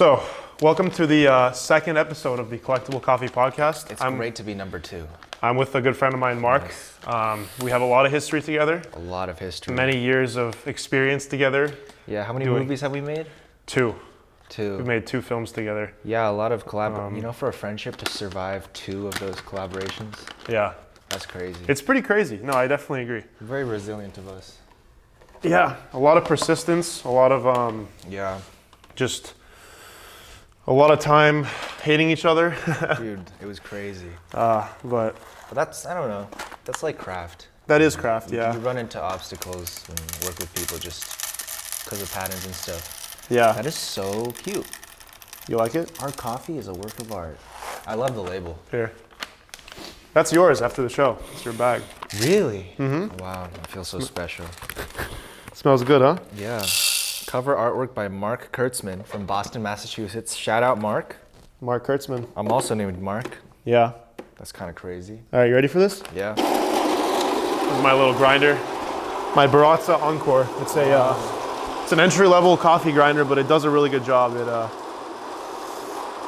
So, welcome to the second episode of the Collectible Coffee Podcast. It's great to be number 2. I'm with a good friend of mine, Mark. Nice. We have a lot of history together. A lot of history. Many years of experience together. Yeah, how many movies have we made? 2. 2. We've made 2 films together. Yeah, a lot of collab. For a friendship to survive 2 of those collaborations. Yeah. That's crazy. It's pretty crazy. No, I definitely agree. Very resilient of us. Yeah, a lot of persistence, a lot of just a lot of time hating each other. Dude, it was crazy. But that's, I don't know, that's like craft. That is craft, yeah. You run into obstacles and work with people just because of patterns and stuff. Yeah. That is so cute. You like it? Our coffee is a work of art. I love the label. Here. That's yours after the show. It's your bag. Really? Mm-hmm. Wow, I feel so special. Smells good, huh? Yeah. Cover artwork by Mark Kurtzman from Boston, Massachusetts. Shout out, Mark. Mark Kurtzman. I'm also named Mark. Yeah. That's kind of crazy. All right, you ready for this? Yeah. This is my little grinder. My Baratza Encore. It's it's an entry-level coffee grinder, but it does a really good job.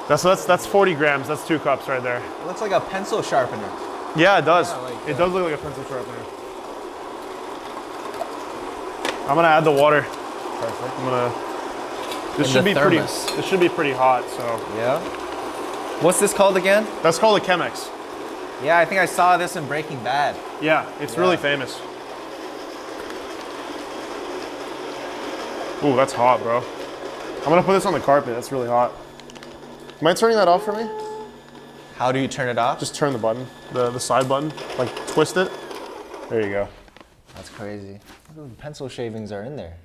That's 40 grams. That's 2 cups right there. It looks like a pencil sharpener. Yeah, it does. Yeah, it does look like a pencil sharpener. I'm gonna add the water. Perfect. This should be pretty hot. So. Yeah. What's this called again? That's called a Chemex. Yeah, I think I saw this in Breaking Bad. Yeah, it's really famous. Ooh, that's hot, bro. I'm gonna put this on the carpet. That's really hot. Am I turning that off for me? How do you turn it off? Just turn the button, the side button, like twist it. There you go. That's crazy. Look at the pencil shavings are in there.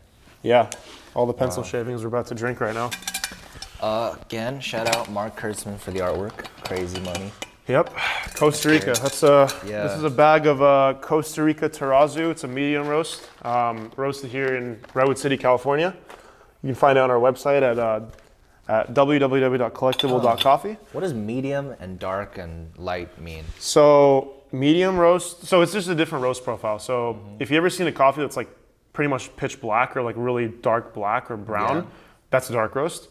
Yeah, all the pencil shavings we're about to drink right now. Again, shout out Mark Kurtzman for the artwork. Crazy money. Yep, Costa Rica. That's This is a bag of Costa Rica Terrazzo. It's a medium roast, roasted here in Redwood City, California. You can find it on our website at www.collectible.coffee. What does medium and dark and light mean? So medium roast, so it's just a different roast profile. So if you ever seen a coffee that's like pretty much pitch black or like really dark black or brown, that's a dark roast.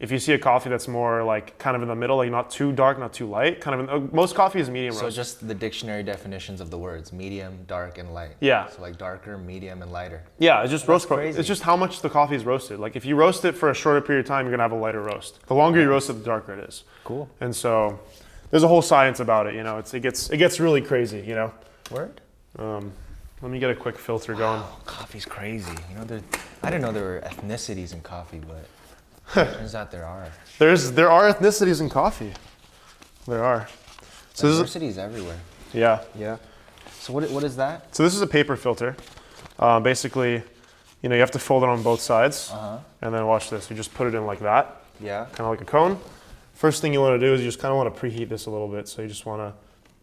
If you see a coffee that's more like kind of in the middle, like not too dark, not too light, most coffee is medium roast. So just the dictionary definitions of the words, medium, dark, and light. Yeah. So like darker, medium, and lighter. Yeah, it's just roast. Crazy. It's just how much the coffee is roasted. Like if you roast it for a shorter period of time, you're gonna have a lighter roast. The longer you roast it, the darker it is. Cool. And so there's a whole science about it. It gets really crazy. Word. Let me get a quick filter going. Coffee's crazy. I didn't know there were ethnicities in coffee, but turns out there are. There are ethnicities in coffee. There are. So diversity is everywhere. Yeah. Yeah. So what is that? So this is a paper filter. Basically, you have to fold it on both sides, and then watch this. You just put it in like that. Yeah. Kind of like a cone. First thing you want to do is you just kind of want to preheat this a little bit. So you just want to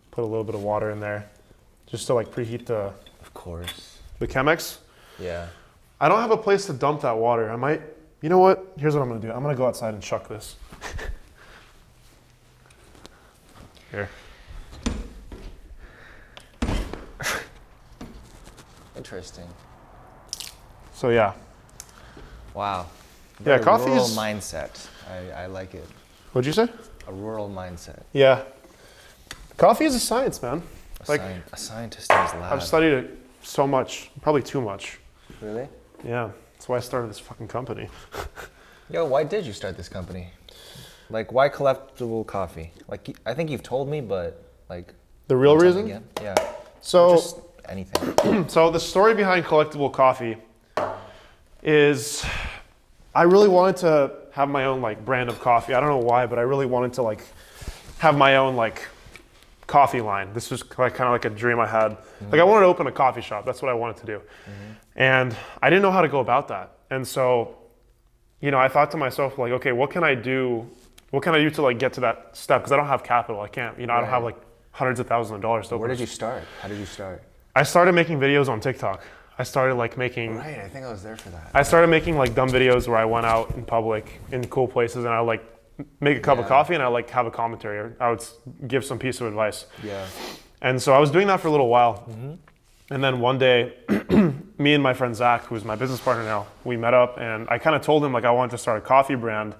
put a little bit of water in there, just to like preheat the. Of course. The Chemex. Yeah. I don't have a place to dump that water. I might. You know what? Here's what I'm gonna do. I'm gonna go outside and chuck this. Here. Interesting. So yeah. Wow. Yeah, coffee rural is mindset. I like it. What'd you say? A rural mindset. Yeah. Coffee is a science, man. A scientist in his lab. I've studied it so much, probably too much. Really? Yeah. That's why I started this fucking company. Yo, why did you start this company? Like, why Collectible Coffee? Like, I think you've told me, but like. The real reason? Again? Yeah. So. Just anything. So the story behind Collectible Coffee is, I really wanted to have my own like brand of coffee. I don't know why, but I really wanted to like have my own like coffee line. This was kind of like a dream I had. Like I wanted to open a coffee shop. That's what I wanted to do. And I didn't know how to go about that. And so, I thought to myself like, okay, what can I do? What can I do to like get to that step? Because I don't have capital. I can't, I don't have like hundreds of thousands of dollars to open. Where did you start? How did you start? I started making videos on TikTok. I started like making. Right, I think I was there for that. I started making like dumb videos where I went out in public in cool places and I like make a cup of coffee and I like have a commentary or I would give some piece of advice. Yeah. And so I was doing that for a little while. And then one day, me and my friend Zach, who's my business partner now, we met up and I kind of told him like I wanted to start a coffee brand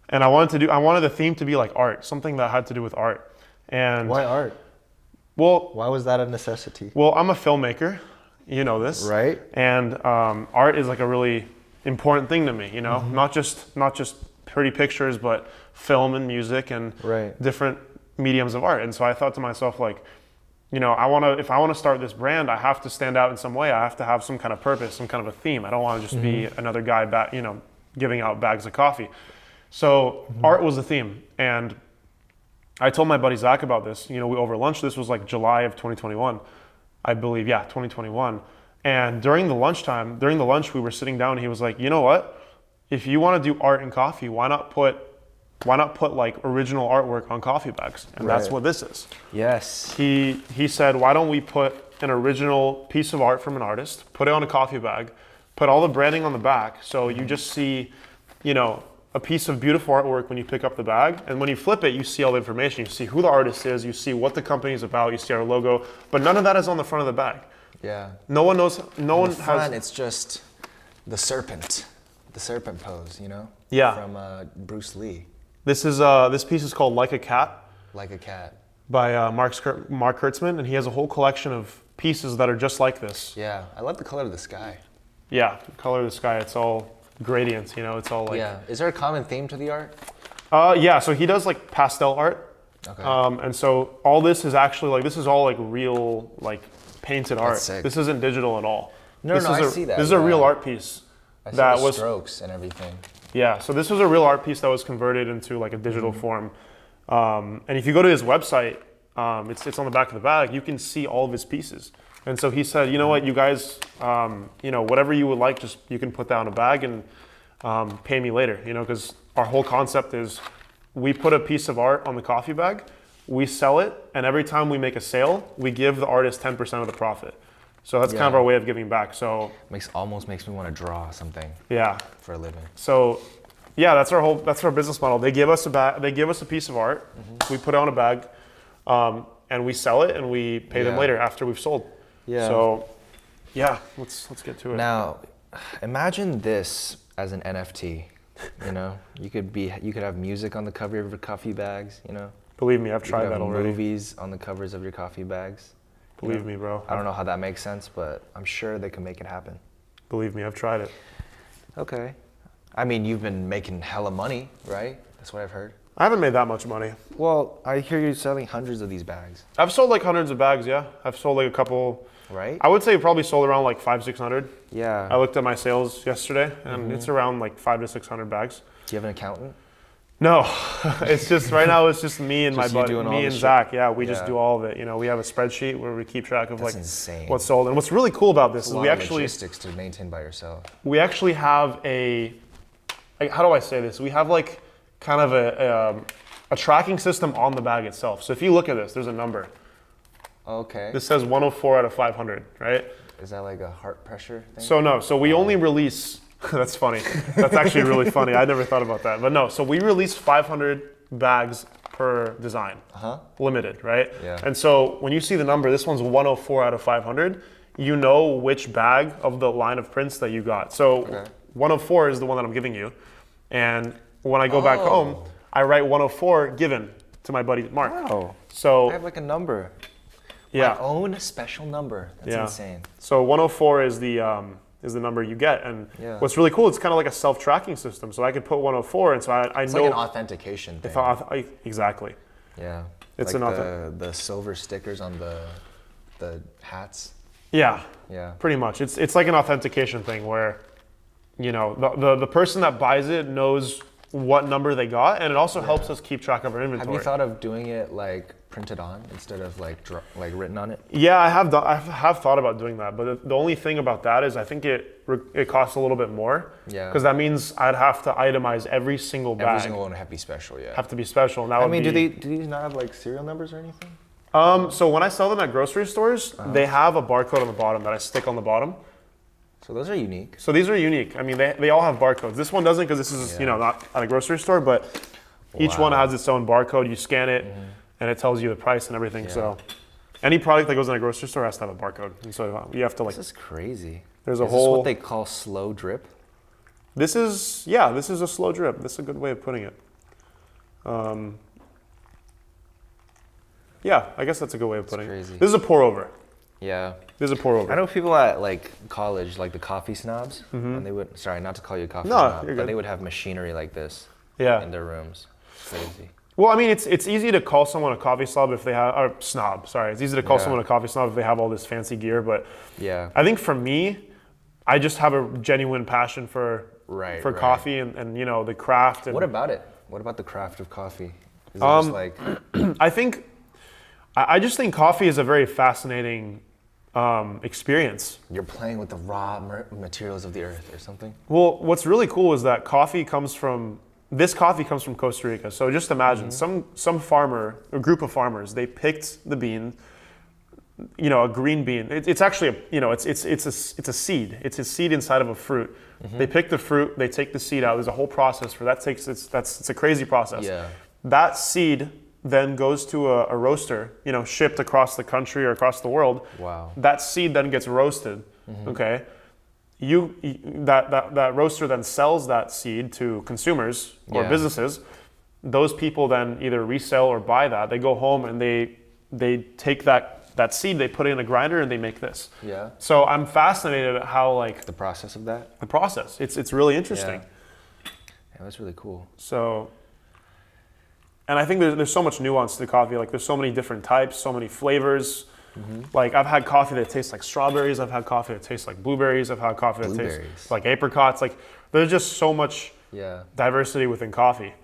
And I wanted the theme to be like art, something that had to do with art. And Why art? well, Why was that a necessity? well, I'm a filmmaker, you know this, Right. and art is like a really important thing to me. You know, not just pretty pictures, but film and music and Right. different mediums of art. And so I thought to myself, like, you know, if I want to start this brand, I have to stand out in some way. I have to have some kind of purpose, some kind of a theme. I don't want to just be another guy, giving out bags of coffee. So art was the theme, and I told my buddy Zach about this. You know, we over lunch. This was like July of 2021, I believe. Yeah, 2021. And during the lunch, we were sitting down. And he was like, you know what? If you want to do art and coffee, why not put like original artwork on coffee bags? And that's Right. what this is. Yes. He said, why don't we put an original piece of art from an artist, put it on a coffee bag, put all the branding on the back, so you just see, you know, a piece of beautiful artwork when you pick up the bag, and when you flip it, you see all the information. You see who the artist is, you see what the company is about, you see our logo, but none of that is on the front of the bag. Yeah. No one knows. No one In the front, has. it's just the serpent pose, you know? Yeah. From Bruce Lee, This piece is called Like a Cat like a cat. by Mark Kurtzman, and he has a whole collection of pieces that are just like this. Yeah, I love the color of the sky. Yeah, the color of the sky. It's all gradients. You know, it's all like. Yeah. Is there a common theme to the art? Yeah, so he does like pastel art. Okay. And so all this is actually like, this is all like real, like painted art. sick. This isn't digital at all. No, this no, is I a, see that, This is a yeah. real art piece. I see that the was, strokes and everything. yeah, so this was a real art piece that was converted into like a digital form. And if you go to his website, it's on the back of the bag, you can see all of his pieces. And so he said, you know what, you guys, you know, whatever you would like, just you can put that in a bag and pay me later, you know, because our whole concept is we put a piece of art on the coffee bag, we sell it, and every time we make a sale, we give the artist 10% of the profit. So that's kind of Yeah. our way of giving back. So Almost makes me want to draw something yeah, for a living. so yeah, that's our business model. They give us a piece of art, we put it on a bag, and we sell it, and we pay them Yeah. later after we've sold. Yeah. So yeah, let's get to it. Now, imagine this as an NFT. You know, you could have music on the cover of your coffee bags. You know, Believe me, I've you tried could that have already. movies on the covers of your coffee bags. Believe me, bro. I don't know how that makes sense, but I'm sure they can make it happen. Believe me, I've tried it. Okay. I mean, you've been making hella money, right? That's what I've heard. I haven't made that much money. Well, I hear you're selling hundreds of these bags, I've sold like hundreds of bags. Yeah, I've sold like a couple. right? I would say probably sold around like 500-600. Yeah. I looked at my sales yesterday, and it's around like 500 to 600 bags. Do you have an accountant? No, it's just right now. It's just me and Just my you buddy, doing all me the and shit? Zach. Yeah, we just Yeah. do all of it. You know, we have a spreadsheet where we keep track of That's like insane. what's sold. And what's really cool about this It's is a lot we of actually logistics to maintain by yourself. have how do I say this? We have like kind of a tracking system on the bag itself. So if you look at this, there's a number. Okay. This says 104 out of 500, right? Is that like a heart pressure thing? So no, so we only release. That's funny. That's actually really funny. I never thought about that. But no, so we release 500 bags per design, limited, right? Yeah. And so when you see the number, this one's 104 out of 500. You know which bag of the line of prints that you got. So Okay. 104 is the one that I'm giving you, and when I go back Oh. home, I write 104 given to my buddy Mark. Wow. So I have like a number. yeah. My own special number. That's Yeah. insane. So 104 is the number you get, and Yeah. what's really cool, it's kind of like a self-tracking system. So I could put 104, and so I It's know like an authentication thing. exactly. Yeah. It's like an the silver stickers on the hats. Yeah, Yeah. pretty much. It's like an authentication thing where, you know, the person that buys it knows what number they got, and it also helps us keep track of our inventory. Have you thought of doing it like printed on instead of like written on it? Yeah, I have thought about doing that, but the only thing about that is I think it costs a little bit more. Yeah. Because that means I'd have to itemize every single bag. Every single one would have to be special, yeah. Have to be special. And that I would mean, be, do these not have like serial numbers or anything? So when I sell them at grocery stores, they have a barcode on the bottom that I stick on the bottom. So those are unique. So these are unique. I mean, they all have barcodes. This one doesn't because this is, you know, not at a grocery store, but each one has its own barcode. You scan it and it tells you the price and everything. Yeah. So any product that goes in a grocery store has to have a barcode. And so you have to like, This is crazy. there's a Is whole, this what they call slow drip? this is a slow drip. This is a good way of putting it. Yeah, I guess that's a good way of putting it. crazy. This is a pour over. Yeah. This is a pour over. I know people at like college, like the coffee snobs, and they would, sorry, not to call you a coffee No, snob, you're but good. they would have machinery like this Yeah. in their rooms. Crazy. Well, I mean, it's easy to call someone a coffee snob if they have, or snob, sorry. It's easy to call Yeah. someone a coffee snob if they have all this fancy gear, but Yeah. I think for me, I just have a genuine passion for Right. coffee and you know, the craft. And What about it? What about the craft of coffee? Is it just like, I just think coffee is a very fascinating experience. you're playing with the raw materials of the earth or something? Well, what's really cool is that this coffee comes from Costa Rica. So just imagine some farmer, a group of farmers, they picked the bean, you know, a green bean. It's actually it's a seed. It's a seed inside of a fruit. They pick the fruit, they take the seed out. There's a whole process for that. It's a crazy process. Yeah. That seed then goes to a roaster, you know, shipped across the country or across the world. Wow. That seed then gets roasted. Okay. That roaster then sells that seed to consumers or Yeah. businesses. Those people then either resell or buy that. They go home and they take that seed, they put it in a grinder and they make this. Yeah. So I'm fascinated at how like The process of that? the process. It's really interesting. Yeah, that's really cool. So, and I think there's so much nuance to coffee. Like there's so many different types, so many flavors. Like I've had coffee that tastes like strawberries. I've had coffee that tastes like blueberries. I've had coffee that Blueberries. tastes like apricots. Like there's just so much Yeah. diversity within coffee,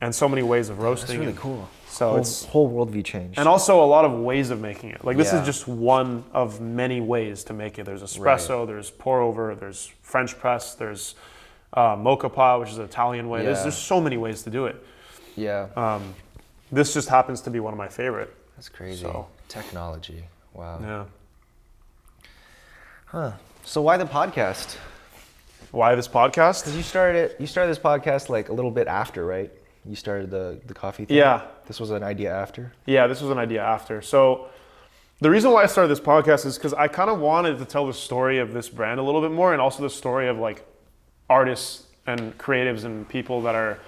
and so many ways of roasting. That's really and- cool. So it's whole worldview changed. and also a lot of ways of making it. Like this Yeah. is just one of many ways to make it. There's espresso. There's pour over. There's French press. There's mocha pot, which is an Italian way. Yeah. There's so many ways to do it. Yeah. This just happens to be one of my favorite. That's crazy. So- Technology. Wow. Yeah. Huh. So why the podcast? Why this podcast? Because you started this podcast like a little bit after, right? You started the coffee thing? Yeah. This was an idea after? Yeah, this was an idea after. So the reason why I started this podcast is because I kind of wanted to tell the story of this brand a little bit more, and also the story of like artists and creatives and people that are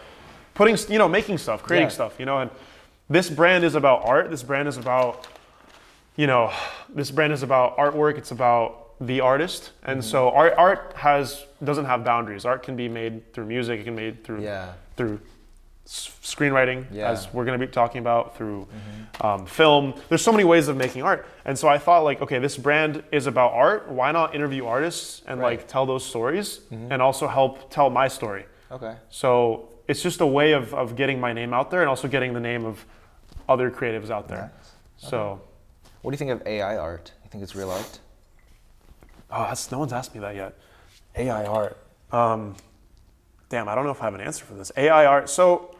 putting, you know, making stuff, creating Yeah. stuff, you know. And this brand is about art. This brand is about, you know, this brand is about artwork. It's about the artist, and so art doesn't have boundaries. Art can be made through music. It can be made through Yeah. through screenwriting, Yeah. as we're going to be talking about, through film. There's so many ways of making art, and so I thought, like, okay, this brand is about art. Why not interview artists and Right. like tell those stories, and also help tell my story? Okay. So it's just a way of getting my name out there, and also getting the name of other creatives out there. Nice. So, What do you think of AI art? You think it's real art? no one's asked me that yet. AI art. Damn, I don't know if I have an answer for this. AI art. So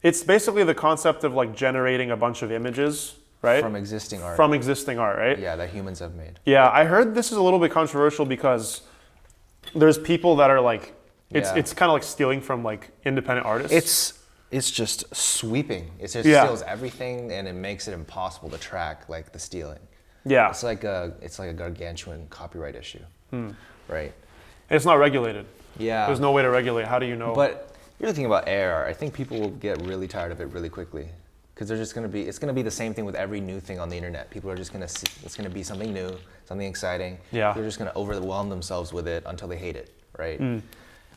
it's basically the concept of like generating a bunch of images, right? From existing art. From existing art, right? Yeah, that humans have made. Yeah, I heard this is a little bit controversial because there's people that are like, Yeah. it's kind of like stealing from like independent artists. It's just sweeping. It just Yeah. steals everything and it makes it impossible to track like the stealing. Yeah, It's like a gargantuan copyright issue. Right? it's not regulated. Yeah. There's no way to regulate. How do you know? But you're thinking about AR. I think people will get really tired of it really quickly, because they're just it's gonna be the same thing with every new thing on the internet. People are just gonna see it's gonna be something new, something exciting. Yeah. They're just gonna overwhelm themselves with it until they hate it, right?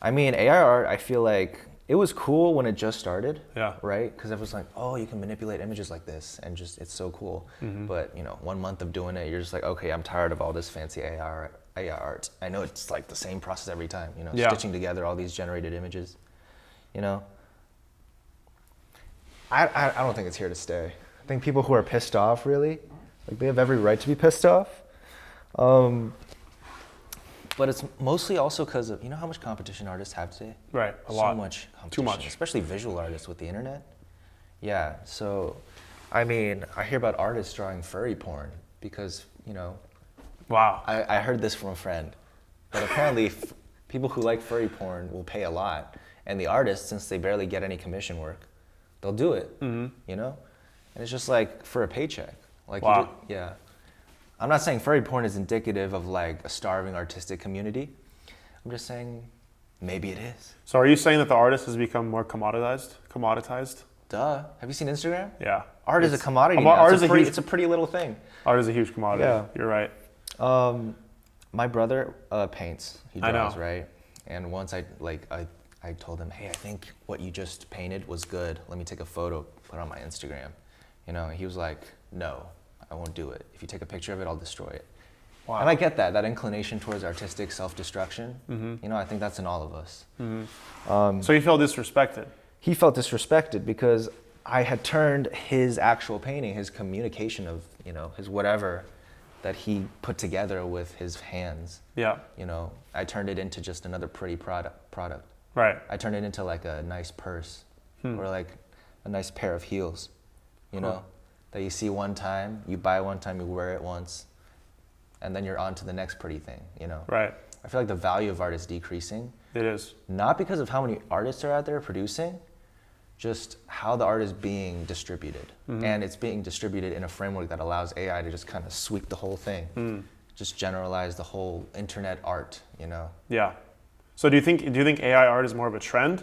I mean, AR art. I feel like it was cool when it just started. Yeah. Right? Because everyone's like, oh, you can manipulate images like this, and just it's so cool. But 1 month of doing it, you're just like, okay, I'm tired of all this fancy AR art. I know it's like the same process every time. Yeah. Stitching together all these generated images. I don't think it's here to stay. I think people who are pissed off, really, like they have every right to be pissed off. But it's mostly also because of, how much competition artists have today? right, a So lot. much competition. Too much. Especially visual artists with the internet. Yeah, so, I mean, I hear about artists drawing furry porn because, Wow. I heard this from a friend. But apparently, people who like furry porn will pay a lot. And the artists, since they barely get any commission work, they'll do it, And it's just like for a paycheck. Like, Wow. Yeah. I'm not saying furry porn is indicative of like a starving artistic community. I'm just saying Maybe it is. So are you saying that the artist has become more commoditized? Commoditized? Duh. Have you seen Instagram? Yeah. Art is a commodity now. Art is a huge, It's a pretty little thing. art is a huge commodity. Yeah. You're right. My brother paints. He I draws, know. right? And once I told him, hey, I think what you just painted was good. Let me take a photo, put it on my Instagram. You know, and he was like, no, I won't do it. If you take a picture of it, I'll destroy it. Wow. And I get that inclination towards artistic self-destruction. Mm-hmm. You know, I think that's in all of us. Mm-hmm. So you feel disrespected? He felt disrespected because I had turned his actual painting, his communication of, you know, his whatever that he put together with his hands. Yeah. You know, I turned it into just another pretty product. Right. I turned it into like a nice purse or like a nice pair of heels, you know, that you see one time, you buy one time, you wear it once, and then you're on to the next pretty thing, you know. Right. I feel like the value of art is decreasing. It is. Not because of how many artists are out there producing, just how the art is being distributed. And it's being distributed in a framework that allows AI to just kind of sweep the whole thing, just generalize the whole internet art, you know? Yeah. So do you think AI art is more of a trend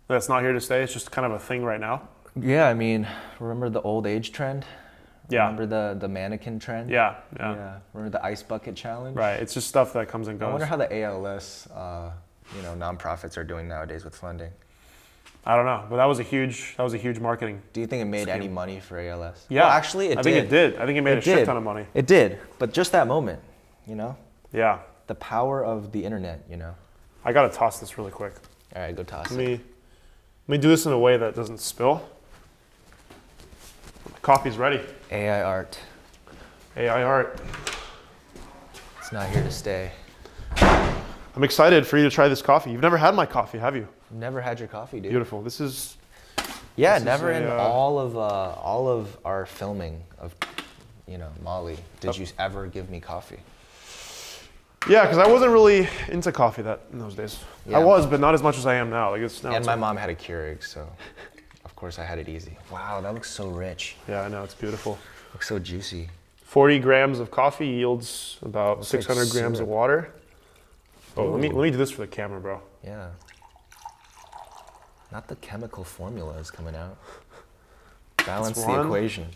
that's not here to stay? It's just kind of a thing right now? Yeah, I mean, remember the old age trend? Yeah. Remember the mannequin trend? Yeah. Remember the ice bucket challenge? Right. It's just stuff that comes and goes. I wonder how the ALS, nonprofits are doing nowadays with funding. I don't know, but that was a huge marketing. Do you think it made scheme. any money for ALS? Yeah. Well, actually, it did. I think it did. I think it made a shit ton of money. It did, but just that moment, you know? Yeah. The power of the internet, you know? I gotta toss this really quick. All right, go toss it. Let me do this in a way that doesn't spill. Coffee's ready. AI art. AI art. It's not here to stay. I'm excited for you to try this coffee. You've never had my coffee, have you? Never had your coffee, dude. Beautiful. This is. Yeah, this never is in all of our filming of, Molly, did you ever give me coffee? Yeah, because I wasn't really into coffee in those days. Yeah. I was, but not as much as I am now. Like it's now. And it's my mom had a Keurig, so of course I had it easy. Wow, that looks so rich. Yeah, I know, it's beautiful. Looks so juicy. 40 grams of coffee yields about Looks 600 like grams syrup. of water. Oh, let Ooh. me do this for the camera, bro. Yeah. Not the chemical formula is coming out. Balance the one. equation.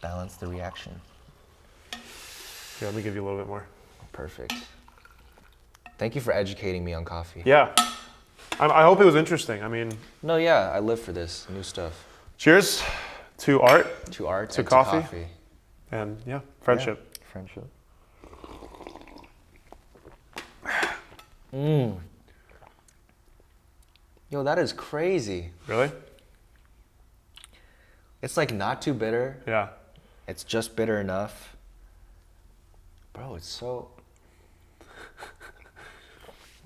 Balance the reaction. Here, let me give you a little bit more. Perfect. Thank you for educating me on coffee. Yeah, I hope it was interesting. I mean, No, yeah, I live for this new stuff. cheers to art To art, To and coffee. to coffee. and yeah, friendship. Yeah, friendship. Yo, that is crazy. Really? It's like not too bitter. Yeah. It's just bitter enough. Bro, it's so...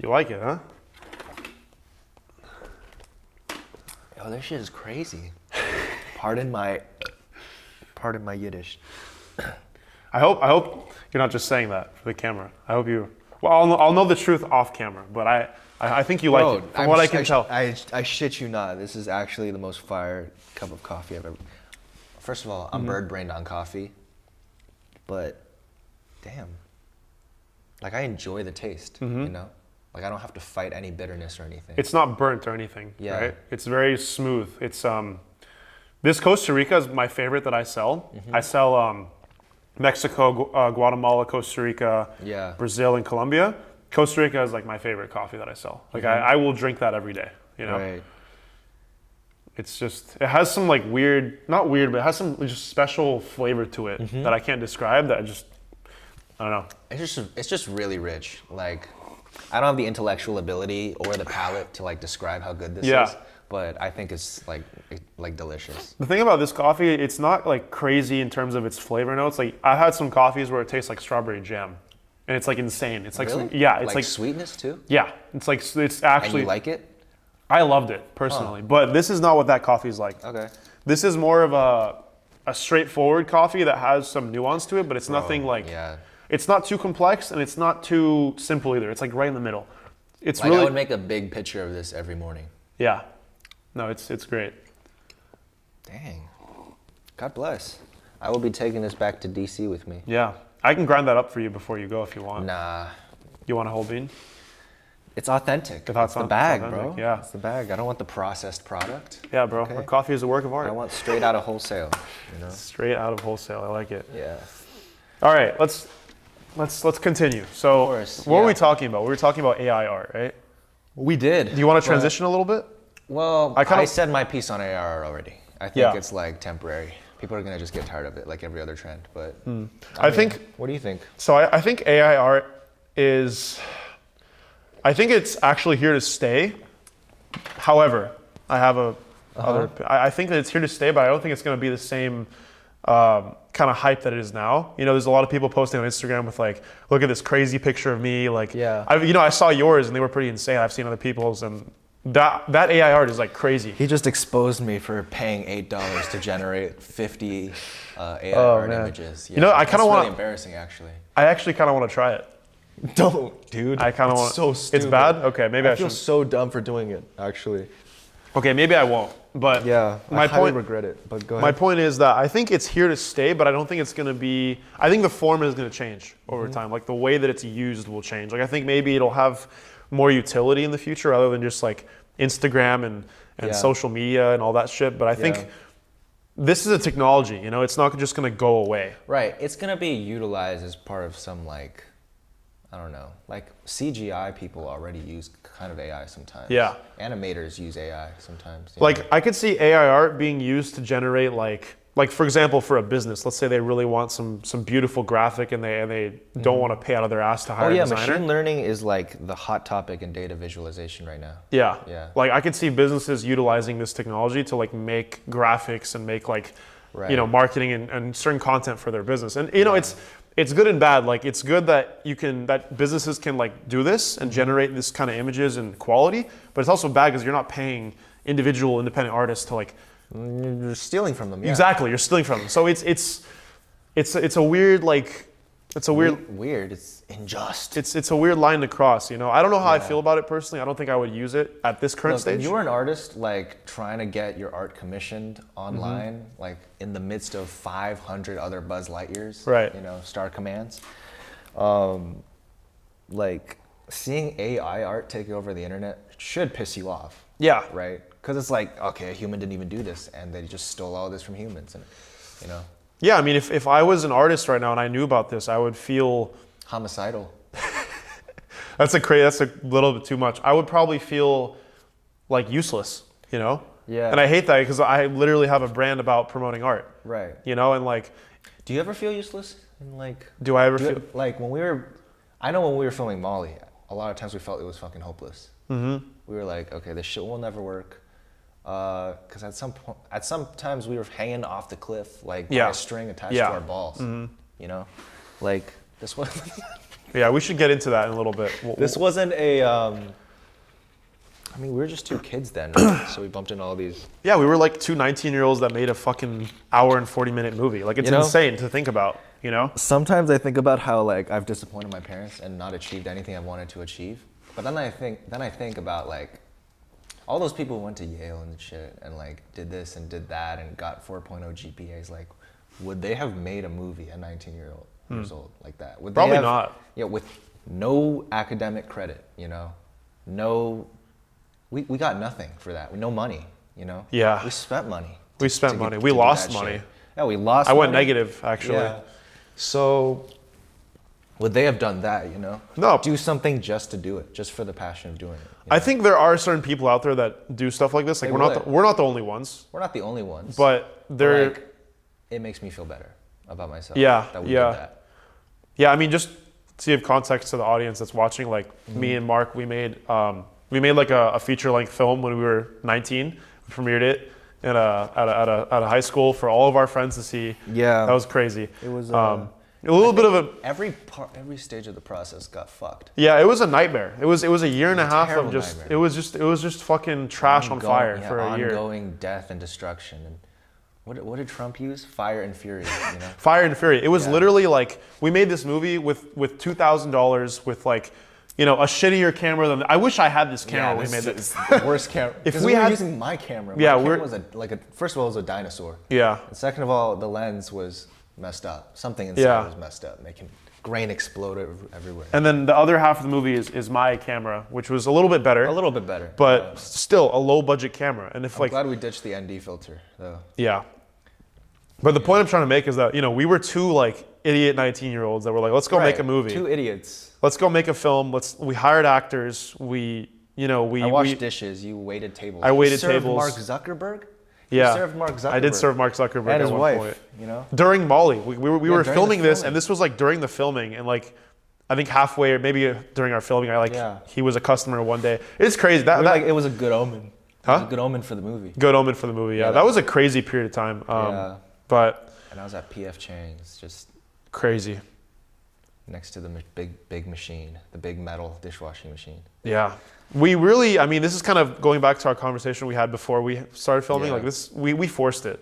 You like it, huh? Yo, this shit is crazy. Pardon my Yiddish. I hope you're not just saying that for the camera. I hope you. Well, I'll know the truth off camera, but I think you like it from what I can tell. I shit you not. This is actually the most fire cup of coffee I've ever... First of all, I'm bird-brained on coffee, but damn. Like, I enjoy the taste, you know? Like, I don't have to fight any bitterness or anything. It's not burnt or anything, Yeah. right? It's very smooth. It's this Costa Rica is my favorite that I sell. I sell Mexico, Guatemala, Costa Rica, Yeah. Brazil, and Colombia. Costa Rica is like my favorite coffee that I sell. Like I will drink that every day. You know, Right. it's just it has some like weird, not weird, but it has some just special flavor to it that I can't describe. That I don't know. It's just really rich. Like, I don't have the intellectual ability or the palate to like describe how good this is, but I think it's like delicious. The thing about this coffee, it's not like crazy in terms of its flavor notes. Like I've had some coffees where it tastes like strawberry jam, and it's like insane. It's like Really? it's like sweetness too. yeah, it's And actually you like it? I loved it personally, but this is not what that coffee is like. Okay. This is more of a straightforward coffee that has some nuance to it, but it's nothing like Yeah. it's not too complex and it's not too simple either. It's like right in the middle. It's Like, really I would make a big picture of this every morning. yeah. No, it's great. Dang. God bless. I will be taking this back to DC with me. Yeah, I can grind that up for you before you go if you want. Nah, You want a whole bean? It's authentic. If that's It's the not- bag, it's bro. authentic, yeah. It's the bag. I don't want the processed product. Yeah, bro. Okay. Our coffee is a work of art. I want straight out of wholesale. You know. Straight out of wholesale. I like it. Yeah. All right, let's continue. So, Of course, what were we yeah. talking about? We were talking about AI art, right? We did. Do you want but- to transition a little bit? Well, I I, kinda- said my piece on AR already. I think Yeah. it's like temporary. People are gonna just get tired of it, like every other trend. But I think What do you think? so. I think AI art is. I think it's actually here to stay. However, I have I think that it's here to stay, but I don't think it's going to be the same kind of hype that it is now. You know, there's a lot of people posting on Instagram with like, look at this crazy picture of me. Like, Yeah. I saw yours and they were pretty insane. I've seen other people's, and that AI art is like crazy. He just exposed me for paying $8 to generate 50 AI Oh, art man. images. You know, I kinda That's wanna- really embarrassing, actually. I actually kind of want to try it. Don't, dude. I kind of It's want. so It's stupid. bad. Okay, maybe I I feel should. so dumb for doing it, actually. Okay, maybe I won't. But Yeah, my I highly point. regret it. But go My ahead. point is that I think it's here to stay, but I don't think it's going to be. I think the form is going to change over time. Like the way that it's used will change. Like I think maybe it'll have more utility in the future other than just like Instagram and Yeah. social media and all that shit. But I think Yeah. this is a technology. You know, it's not just going to go away. Right. It's gonna be utilized as part of some like, I don't know, like CGI people already use kind of AI sometimes. Yeah. Animators use AI sometimes. you Like know? I could see AI art being used to generate like for example for a business. Let's say they really want some beautiful graphic and they don't want to pay out of their ass to hire Oh yeah, a designer. machine learning is like the hot topic in data visualization right now. Yeah. Yeah. Like I could see businesses utilizing this technology to like make graphics and make like Right. marketing and certain content for their business. And you know, it's good and bad. Like it's good that that businesses can like do this and generate this kind of images and quality, but it's also bad because you're not paying individual independent artists to like You're stealing from them. Yeah. exactly, you're stealing from them. So it's a weird like it's a weird Weird. It's unjust. it's a weird line to cross, you know. I don't know how I feel about it personally. I don't think I would use it at this current Look, stage. if you were an artist like trying to get your art commissioned online, like in the midst of 500 other Buzz Lightyears, Right. You know, Star Commands, like seeing AI art take over the internet should piss you off, Yeah. right? Because it's like, okay, a human didn't even do this, and they just stole all this from humans, and you know, Yeah, I mean, if I was an artist right now and I knew about this, I would feel homicidal. that's a little bit too much. I would probably feel like useless, you know? Yeah. And I hate that because I literally have a brand about promoting art, Right. you know? And like, Do you ever feel useless? And like, do I ever do you- feel? like when we were, I know when we were filming Molly, a lot of times we felt it was fucking hopeless. Mm-hmm. We were like, okay, this shit will never work. Because at some times we were hanging off the cliff like by Yeah. a string attached Yeah. to our balls. You know, like this was. Yeah, we should get into that in a little bit. This wasn't a. I mean, we were just two kids then, right? So we bumped into all these. Yeah, we were like two 19-year-olds that made a fucking hour and 40-minute movie. Like, it's You know? insane to think about, you know? Sometimes I think about how like I've disappointed my parents and not achieved anything I wanted to achieve. But then I think about like all those people who went to Yale and shit and like did this and did that and got 4.0 GPAs. Like, would they have made a movie at 19 years old like that? Would they Probably have- not. Yeah, with no academic credit, you know, no. We got nothing for that. No money, you know. Yeah. We spent money. We spent money. We to do lost that money. shit. Yeah, we lost. I went money. negative, actually. Yeah. So, would they have done that, you know? No. Do something just to do it, just for the passion of doing it. you I know? think there are certain people out there that do stuff like this. Like, They would. we're not the only ones, We're not the only ones. but they're... like, it makes me feel better about myself. Yeah, That we yeah. did that. Yeah, I mean, just to give context to the audience that's watching, like Mm-hmm. me and Mark, we made like a feature-length film when we were 19. We premiered it at a high school for all of our friends to see. Yeah. That was crazy. It was, a little bit of a Every stage of the process got fucked. yeah. It was a nightmare. It was a year and a half of terrible just nightmare. it was just fucking trash on fire for a year. Ongoing death and destruction. And what did Trump use? Fire and fury. You know. Fire and Fury. It was Yeah. literally like we made this movie with $2,000 with like, you know, a shittier camera than I wish I had this camera when we made this. the worst camera. If 'Cause we we were had- using my camera. Yeah, my camera we're- was first of all, it was a dinosaur. Yeah. And second of all, the lens was messed up. Something inside Yeah. was messed up, making grain exploded everywhere. And then the other half of the movie is my camera, which was a little bit better. A little bit better. But still a low budget camera. And if I'm glad we ditched the ND filter, though. Yeah. But the point I'm trying to make is that, we were two like idiot 19-year-olds that were like, let's go make a movie. Two idiots. Let's go make a film. We hired actors. I washed dishes. You waited tables. I waited you served tables. Mark Zuckerberg? Yeah. You served Mark Zuckerberg. I did serve Mark Zuckerberg and at his one wife, point. During Molly. We were during filming the this, filming. and this was like during the filming, and like I think halfway or maybe during our filming, he was a customer one day. It's crazy. It was a good omen. Huh? It was a good omen for the movie. Good omen for the movie. Yeah, that was a crazy period of time. But and I was at PF Chang's, just crazy. next to the big machine, the big metal dishwashing machine. Yeah. We really, this is kind of going back to our conversation we had before we started filming. Yeah. Like this, we forced it.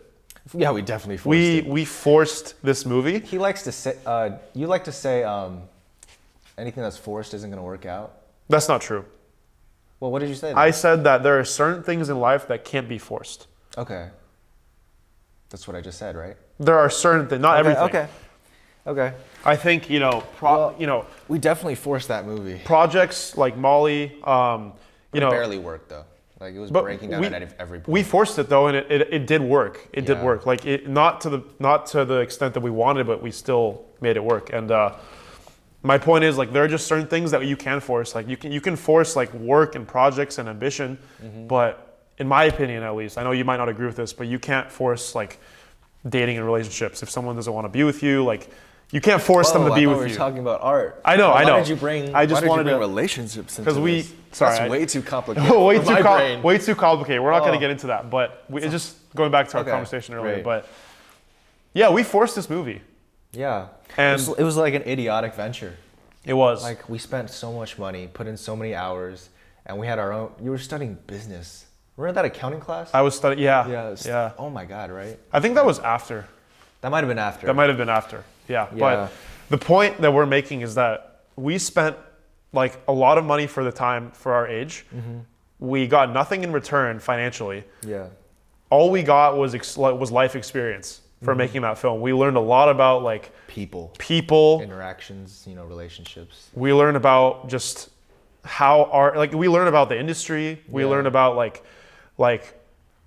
Yeah, we definitely forced it. We forced this movie. He likes to say, you like to say, anything that's forced isn't going to work out. That's not true. Well, what did you say then? I said that there are certain things in life that can't be forced. Okay. That's what I just said, right? There are certain things, not everything. Okay. I think, We definitely forced that movie. projects like Molly, It barely worked though. Like it was but breaking down at every point. we forced it though, and it did work. It did Yeah. work. Like not to the extent that we wanted, but we still made it work. And my point is, like, there are just certain things that you can force. Like you can force like work and projects and ambition, but in my opinion, at least, I know you might not agree with this, but you can't force like dating and relationships. If someone doesn't want to be with you, like you can't force them to be I thought with we were you. talking about art. I know. Why did you bring? I just wanted to relationships into because we. this? Sorry, That's way too complicated. way for my brain. way too complicated. We're not going to get into that, but it's just going back to our conversation earlier. great. But yeah, we forced this movie. Yeah. And it was like an idiotic venture. it was Like we spent so much money, put in so many hours, and we had our own. You were studying business. Remember that accounting class? I was studying. Yeah, Yeah. yeah. Oh my God! Right. I think that was after. That might have been after. That might have been after. Yeah. Yeah. But the point that we're making is that we spent like a lot of money for the time for our age. We got nothing in return financially. Yeah. All we got was life experience for making that film. We learned a lot about like People. interactions, Interactions. Relationships. We learn about just how art, like we learn about the industry. We learn about like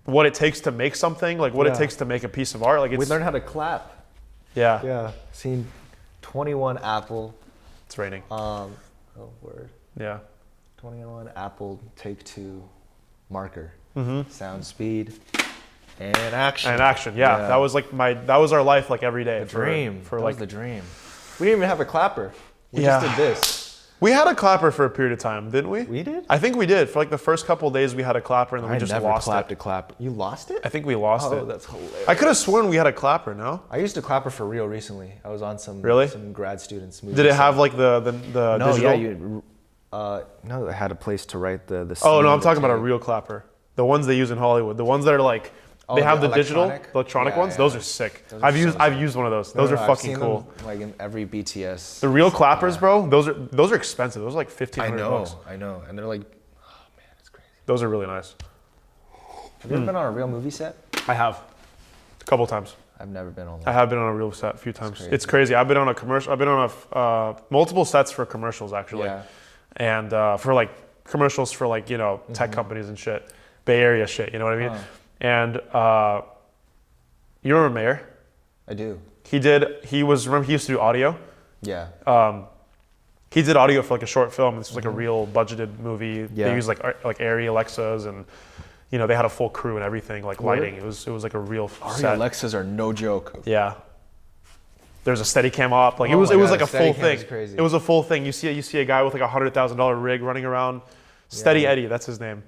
what it takes to make something, like what it takes to make a piece of art. Like We learned how to clap. yeah, Yeah. Scene 21 Apple. it's raining. Oh word. Yeah, 21 Apple take 2 marker. Sound speed and action. and action. Yeah, that was like that was our life like every day. the dream. for that like was the dream. We didn't even have a clapper. We Yeah. just did this. we had a clapper for a period of time, didn't we? We did? I think we did. For like the first couple of days, we had a clapper, and then we just never lost clapped it. a clapper. You lost it? I think we lost Oh, it. that's hilarious. I could have sworn we had a clapper. No. I used a clapper for real recently. I was on some Really? some grad students. Did it have like the no? digital? Yeah, you. No, it had a place to write the. Oh scene, no, I'm the talking about a tape. real clapper. The ones they use in Hollywood. The ones that are like they have the digital, electronic? the electronic Yeah, ones. yeah. Those are sick. Those are I've so used one of those. No, Those no, are I've fucking seen cool. them, like in every BTS. The real clappers, bro. Those are expensive. Those are like $1,500. I know, and they're like, oh man, it's crazy. Those are really nice. Have you ever been on a real movie set? I have a couple times. I've never been on I one. have been on a real set a few times. crazy. It's crazy. I've been on a commercial. I've been on multiple sets for commercials actually, Yeah. and for like commercials for like tech companies and shit, Bay Area shit. You know what I mean? Huh. And you remember Mayer? I do. Remember he used to do audio. Yeah. He did audio for like a short film. This was like a real budgeted movie. Yeah. They used like Arri Alexas and they had a full crew and everything, like lighting. It was like a real set. Alexas are no joke. Yeah. There's a Steadicam op. Like Oh it was my God, like a full Steadicam thing. is crazy. It was a full thing. You see a guy with like $100,000 rig running around. Steady Eddie, that's his name.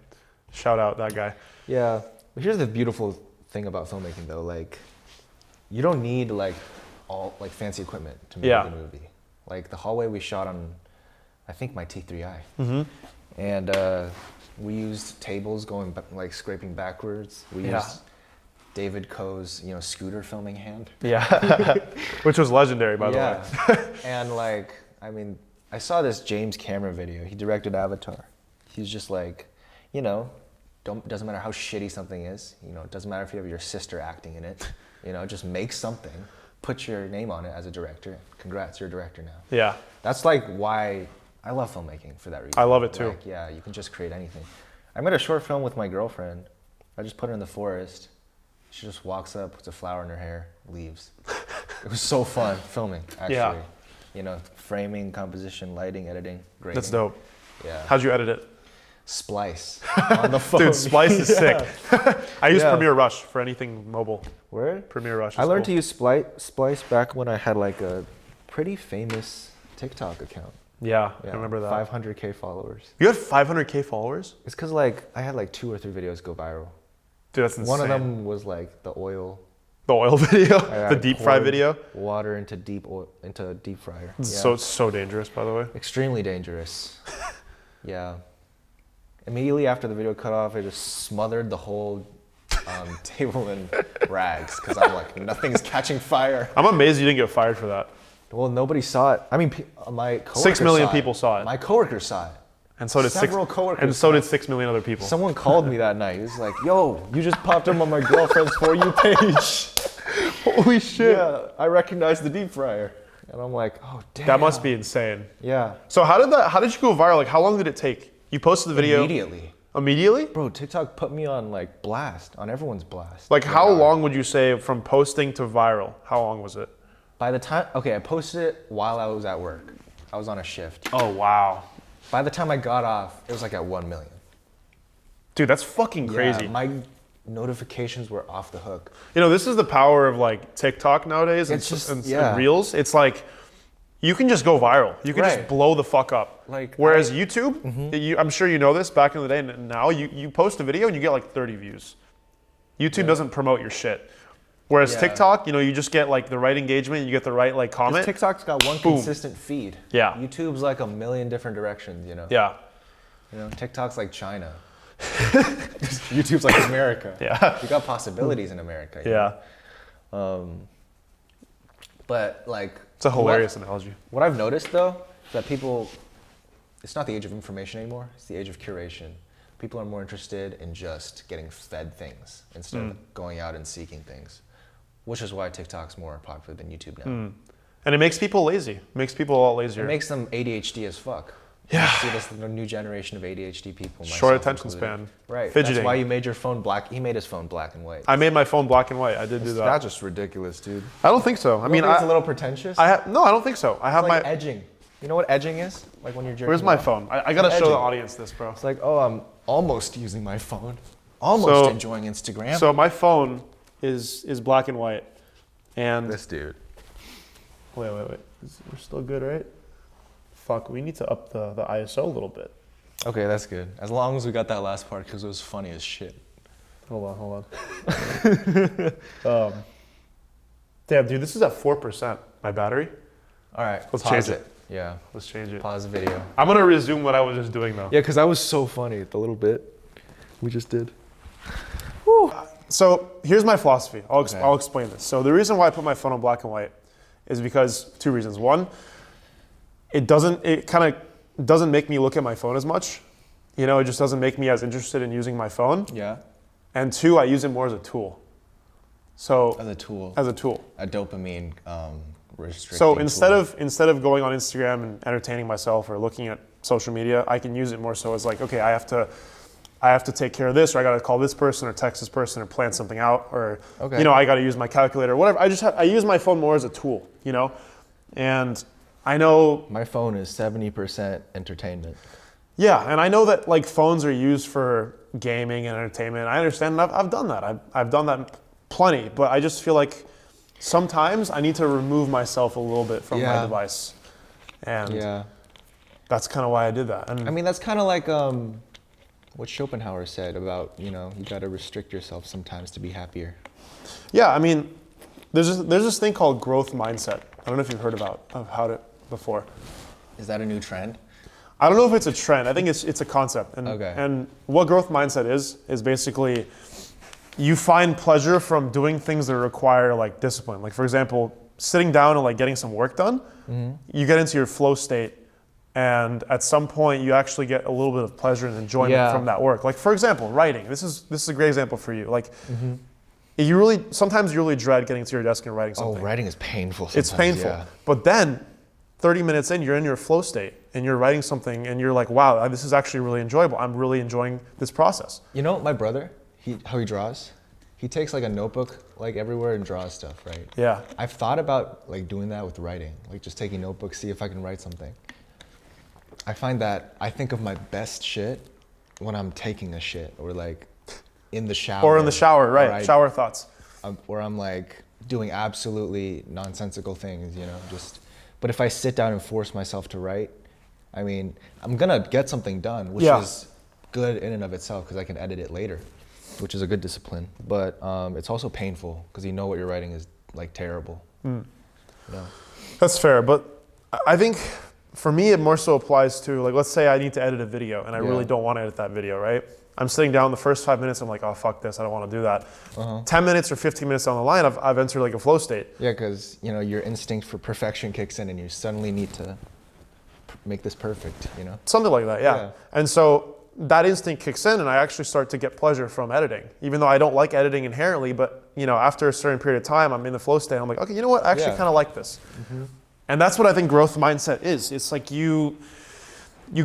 Shout out that guy. Yeah. But here's the beautiful thing about filmmaking though, like you don't need like all like fancy equipment to make Yeah. a movie. Like the hallway we shot on I think my T3i. Mm-hmm. And we used tables going like scraping backwards. We Yeah. used David Coe's, scooter filming hand. Yeah. Which was legendary, by the way. And like, I mean, I saw this James Cameron video. He directed Avatar. He's just like, doesn't matter how shitty something is. It doesn't matter if you have your sister acting in it. Just make something. put your name on it as a director. Congrats, you're a director now. Yeah. That's like why I love filmmaking for that reason. I love it too. Like, yeah, you can just create anything. I made a short film with my girlfriend. I just put her in the forest. She just walks up, puts a flower in her hair, leaves. It was so fun filming, actually. Yeah. You know, framing, composition, lighting, editing, grading. That's dope. Yeah. How'd you edit it? Splice on the phone. Dude, Splice is sick. I use Yeah. Premiere Rush for anything mobile. Word? Premiere Rush is I learned cool. to use Splice back when I had like a pretty famous TikTok account. Yeah, Yeah, I remember that. 500K followers. You had 500K followers? It's because like I had like 2 or 3 videos go viral. Dude, that's insane. One of them was like the oil. The oil video? I The deep fry poured video? Water into a deep fryer. It's Yeah. so dangerous, by the way. Extremely dangerous. Yeah. Immediately after the video cut off, I just smothered the whole table in rags because I'm like, nothing's catching fire. I'm amazed you didn't get fired for that. Well, nobody saw it. I mean, my coworkers 6 million saw people saw it. My coworkers saw it. And so did Several coworkers and so did 6 million other people. Someone called me that night. He was like, "Yo, you just popped up on my girlfriend's For You page." Holy shit. Yeah, I recognize the deep fryer. And I'm like, "Oh, damn." That must be insane. Yeah. So how did you go viral? Like how long did it take? You posted the video Immediately. Immediately? Bro, TikTok put me on like blast, on everyone's blast. Like how long would you say from posting to viral? How long was it? By the time, okay, I posted it while I was at work. I was on a shift. Oh wow. By the time I got off, it was like at 1 million. Dude, that's fucking crazy. Yeah, my notifications were off the hook. You know, this is the power of like TikTok nowadays It's just- and yeah. Reels. It's like you can just go viral. You can just Right. blow the fuck up. Like, whereas YouTube, I'm sure you know this back in the day, and now you post a video and you get like 30 views. YouTube doesn't promote your shit. Whereas Yeah. TikTok, you know, you just get like the right engagement, you get the right like comment. TikTok's got one Boom. consistent feed. Yeah. YouTube's like a million different directions, you know? Yeah. You know, TikTok's like China. YouTube's like America. Yeah. You got possibilities in America. you Yeah. know? But like, It's a hilarious analogy. What I've noticed though, is that people, it's not the age of information anymore, it's the age of curation. People are more interested in just getting fed things instead of going out and seeking things, which is why TikTok's more popular than YouTube now. And it makes people lazy. It makes people a lot lazier. It makes them ADHD as fuck. Yeah. You see this new generation of ADHD people. Short myself attention included. span. Right. Fidgeting. That's why you made your phone black. He made his phone black and white. I made my phone black and white. I did do that. That's just ridiculous, dude. I don't think so. I mean, it's a little pretentious. no, I don't think so. I have It's like my. edging. You know what edging is? Like when you're jerking Where's my off. phone? I gotta show Edging. the audience this, bro. It's like, oh, I'm almost using my phone. Almost So- enjoying Instagram. So my phone is black and white, and this dude. wait. We're still good, right? Fuck, we need to up the ISO a little bit. Okay, that's good. As long as we got that last part, because it was funny as shit. Hold on. Damn, dude, this is at 4%. My battery. All right. Let's pause change it. it. Yeah. Let's change it. Pause the video. I'm gonna resume what I was just doing though. Yeah, because that was so funny, the little bit we just did. So here's my philosophy. Okay. I'll explain this. So the reason why I put my phone on black and white is because 2 reasons. One, it kind of doesn't make me look at my phone as much. You know, it just doesn't make me as interested in using my phone. Yeah. And 2, I use it more as a tool. So As a tool. as a tool. A dopamine restricting So instead tool. of going on Instagram and entertaining myself or looking at social media, I can use it more so as like, okay, I have to take care of this, or I got to call this person or text this person or plan something out, or Okay. you know, I got to use my calculator or whatever. I use my phone more as a tool, you know, and I know. My phone is 70% entertainment. Yeah, and I know that like phones are used for gaming and entertainment. I understand. And I've done that. I've done that plenty, but I just feel like sometimes I need to remove myself a little bit from my Yeah. device, and Yeah. that's kind of why I did that. And I mean, that's kind of like what Schopenhauer said about, you know, you got to restrict yourself sometimes to be happier. yeah, I mean, there's this thing called growth mindset. I don't know if you've heard about it before. Is that a new trend? I don't know if it's a trend. I think it's a concept. And, Okay. and what growth mindset is basically you find pleasure from doing things that require like discipline. Like for example, sitting down and like getting some work done, you get into your flow state, and at some point you actually get a little bit of pleasure and enjoyment Yeah. from that work. Like for example, writing. This is a great example for you. Like sometimes you really dread getting to your desk and writing Oh, something. writing is painful. It's sometimes, painful. Yeah. But then 30 minutes in, you're in your flow state and you're writing something and you're like, wow, this is actually really enjoyable. I'm really enjoying this process. You know, my brother, how he draws? He takes like a notebook like everywhere and draws stuff, right? Yeah. I've thought about like doing that with writing, like just taking notebooks, see if I can write something. I find that I think of my best shit when I'm taking a shit or like in the shower. Or in the shower, right? Shower thoughts. Or I'm like doing absolutely nonsensical things, you know, but if I sit down and force myself to write, I mean, I'm gonna get something done, which is good in and of itself because I can edit it later, which is a good discipline. But it's also painful because you know what you're writing is like terrible. Mm. Yeah. That's fair, but I think for me it more so applies to, like, let's say I need to edit a video and I really don't want to edit that video, right? I'm sitting down the first 5 minutes, I'm like, oh, fuck this, I don't want to do that. 10 minutes or 15 minutes down the line, I've entered like a flow state. Yeah, because you know your instinct for perfection kicks in and you suddenly need to make this perfect, you know? Something like that, yeah. And so that instinct kicks in and I actually start to get pleasure from editing, even though I don't like editing inherently, but you know, after a certain period of time, I'm in the flow state, I'm like, okay, you know what, I actually kind of like this. And that's what I think growth mindset is. It's like you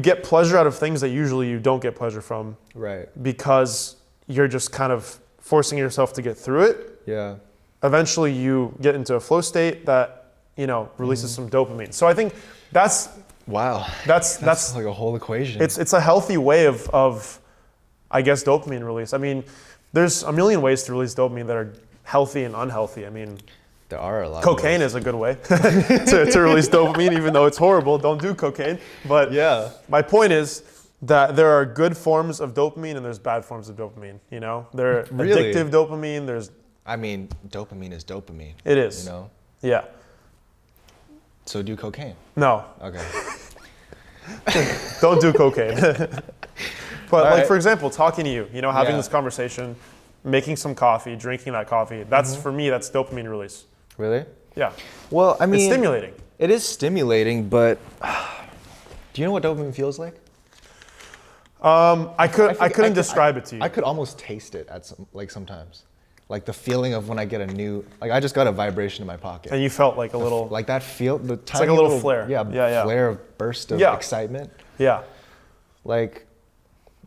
get pleasure out of things that usually you don't get pleasure from. Right. Because you're just kind of forcing yourself to get through it. Yeah. Eventually you get into a flow state that, you know, releases some dopamine. So I think that's That's like a whole equation. It's a healthy way of I guess dopamine release. I mean, there's a million ways to release dopamine that are healthy and unhealthy. I mean, there are a lot. Cocaine is a good way to release dopamine, even though it's horrible. Don't do cocaine. But my point is that there are good forms of dopamine and there's bad forms of dopamine. You know, there are addictive dopamine. I mean, dopamine is dopamine. It is. You know. Yeah. So do cocaine. No. Okay. Don't do cocaine. But like, for example, talking to you, know, having this conversation, making some coffee, drinking that coffee. That's for me. That's dopamine release. Really? Yeah. Well, I mean, it's stimulating. It is stimulating, but do you know what dopamine feels like? I couldn't describe it to you. I could almost taste it sometimes. Like the feeling of when I get I just got a vibration in my pocket. And you felt like a little... Like that tiny it's like a little flare. Flare of burst of excitement. Yeah. Like,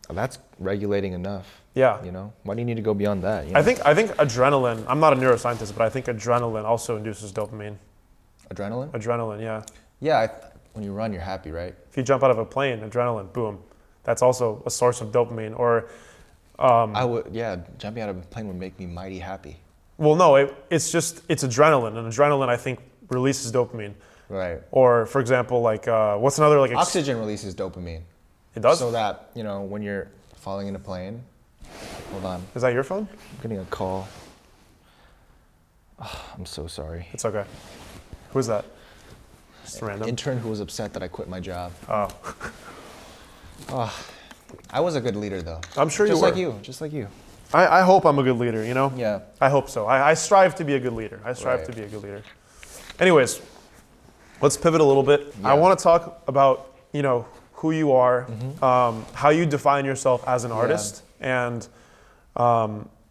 that's regulating enough. Yeah. You know? Why do you need to go beyond that? You know? I think adrenaline, I'm not a neuroscientist, but I think adrenaline also induces dopamine. Adrenaline? Adrenaline, yeah. Yeah, when you run, you're happy, right? If you jump out of a plane, adrenaline, boom. That's also a source of dopamine. Or jumping out of a plane would make me mighty happy. Well, no, it's adrenaline, and adrenaline, I think, releases dopamine. Right. Or, for example, like, what's another, like... Oxygen releases dopamine. It does? So that, you know, when you're falling in a plane, hold on. Is that your phone? I'm getting a call. Oh, I'm so sorry. It's okay. Who's that? Just random. Intern who was upset that I quit my job. Oh. I was a good leader, though. I'm sure you were. Just like you. I hope I'm a good leader, you know? Yeah. I hope so. I strive to be a good leader. Anyways, let's pivot a little bit. Yeah. I want to talk about, you know, who you are, how you define yourself as an artist, and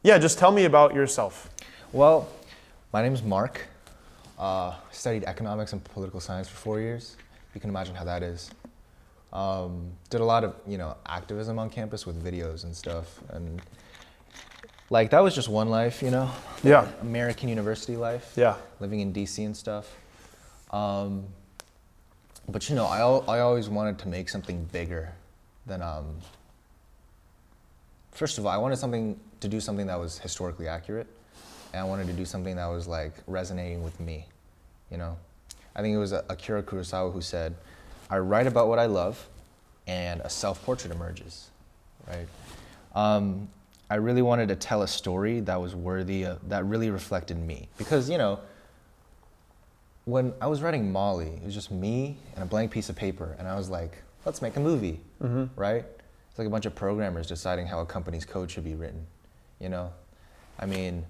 just tell me about yourself. Well, my name's Mark. Studied economics and political science for 4 years. You can imagine how that is. Did a lot of, you know, activism on campus with videos and stuff, and like that was just one life, you know. Yeah. American university life. Yeah. Living in DC and stuff. But you know, I always wanted to make something bigger than. First of all, I wanted to do something that was historically accurate, and I wanted to do something that was like resonating with me, you know. I think it was Akira Kurosawa who said, "I write about what I love, and a self-portrait emerges," right? I really wanted to tell a story that was worthy that really reflected me, because you know. When I was writing Molly, it was just me and a blank piece of paper, and I was like, let's make a movie, right? It's like a bunch of programmers deciding how a company's code should be written, you know? I mean,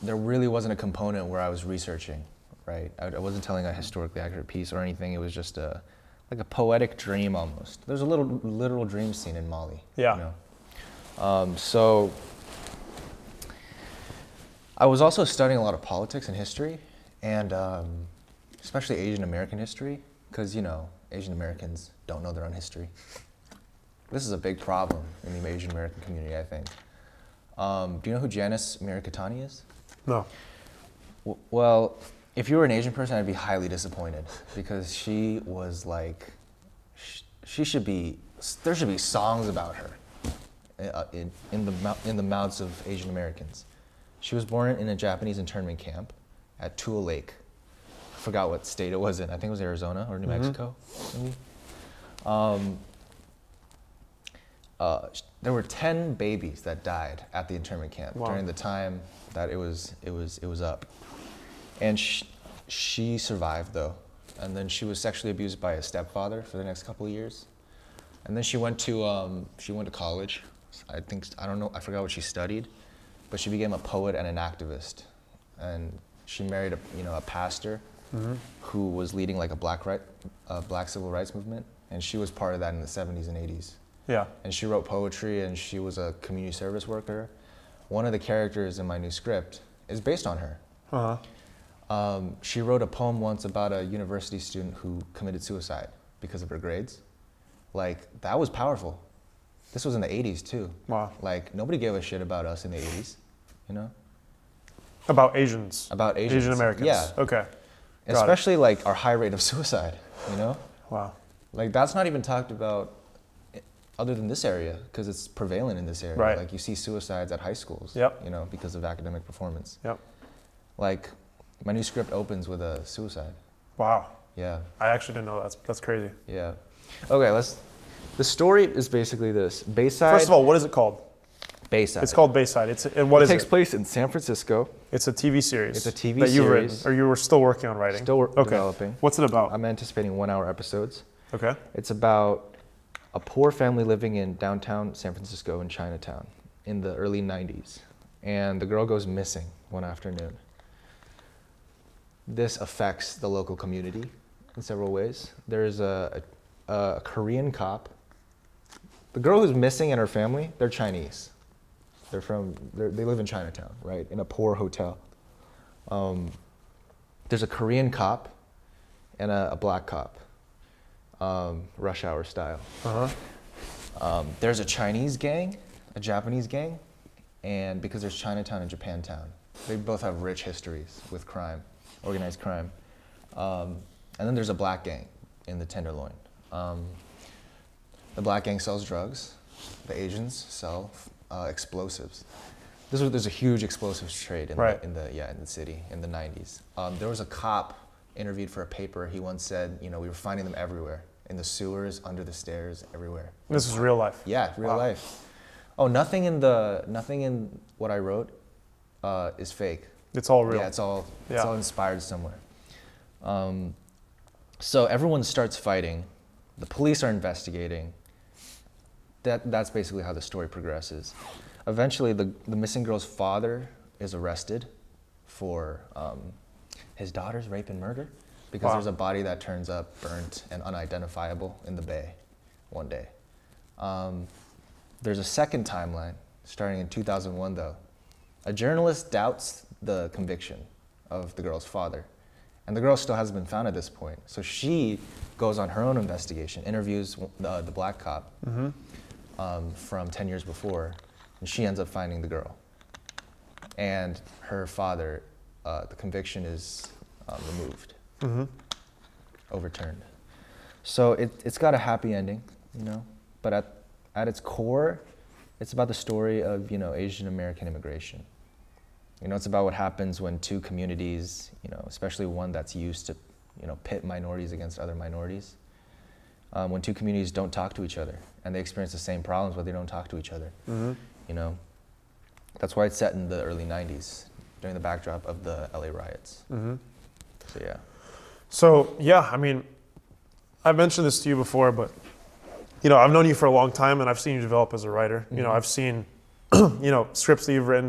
there really wasn't a component where I was researching, right? I wasn't telling a historically accurate piece or anything. It was just like a poetic dream almost. There's a literal dream scene in Molly. Yeah. You know? So I was also studying a lot of politics and history, and especially Asian American history, because Asian Americans don't know their own history. This is a big problem in the Asian American community, I think. Do you know who Janice Mirikitani is? No. Well, if you were an Asian person, I'd be highly disappointed because she was like, there should be songs about her in the mouths of Asian Americans. She was born in a Japanese internment camp at Tule Lake. I forgot what state it was in. I think it was Arizona or New Mexico, maybe. There were 10 babies that died at the internment camp during the time that it was up, and she survived though, and then she was sexually abused by a stepfather for the next couple of years, and then she went to college. I forgot what she studied, but she became a poet and an activist, and she married a pastor who was leading like a black civil rights movement, and she was part of that in the 70s and 80s. Yeah. And she wrote poetry, and she was a community service worker. One of the characters in my new script is based on her. Uh-huh. She wrote a poem once about a university student who committed suicide because of her grades. Like, that was powerful. This was in the 80s too. Wow. Like, nobody gave a shit about us in the 80s, About Asians. About Asians. Asian Americans. Yeah. Okay. Especially like our high rate of suicide, Wow. Like, that's not even talked about other than this area, because it's prevalent in this area. Right. Like, you see suicides at high schools, Yep. Because of academic performance. Yep. Like, my new script opens with a suicide. Wow. Yeah. I actually didn't know that. That's crazy. Yeah. Okay, the story is basically this. Bayside. First of all, what is it called? Bayside. It's called Bayside. And what is it? Takes it? place in San Francisco. It's a TV series. It's a TV that you've series. written, or you were still working on writing. Still okay. developing. What's it about? I'm anticipating 1-hour episodes. Okay. It's about a poor family living in downtown San Francisco in Chinatown in the early 90s. And the girl goes missing one afternoon. This affects the local community in several ways. There's a Korean cop. The girl who's missing and her family, they're Chinese. They live in Chinatown, right, in a poor hotel. There's a Korean cop and a black cop, rush hour style. Uh-huh. There's a Chinese gang, a Japanese gang, and because there's Chinatown and Japantown, they both have rich histories with crime, organized crime. And then there's a black gang in the Tenderloin. The black gang sells drugs. The Asians sell explosives. There's a huge explosives trade in the city in the 90s. There was a cop interviewed for a paper. He once said, we were finding them everywhere, in the sewers, under the stairs, everywhere. This is real life. Yeah, real life. Oh, nothing in what I wrote is fake. It's all real. Yeah, it's all inspired somewhere. So everyone starts fighting. The police are investigating. That's basically how the story progresses. Eventually, the missing girl's father is arrested for his daughter's rape and murder because there's a body that turns up burnt and unidentifiable in the bay one day. There's a second timeline starting in 2001, though. A journalist doubts the conviction of the girl's father, and the girl still hasn't been found at this point. So she goes on her own investigation, interviews the black cop from 10 years before, and she ends up finding the girl. And her father, the conviction is removed, overturned. So it's got a happy ending, but at its core, it's about the story of, Asian American immigration. It's about what happens when two communities, especially one that's used to, pit minorities against other minorities, when two communities don't talk to each other and they experience the same problems but they don't talk to each other. That's why it's set in the early 90s during the backdrop of the LA riots. So yeah, I mean, I've mentioned this to you before, but I've known you for a long time and I've seen you develop as a writer. I've seen scripts that you've written,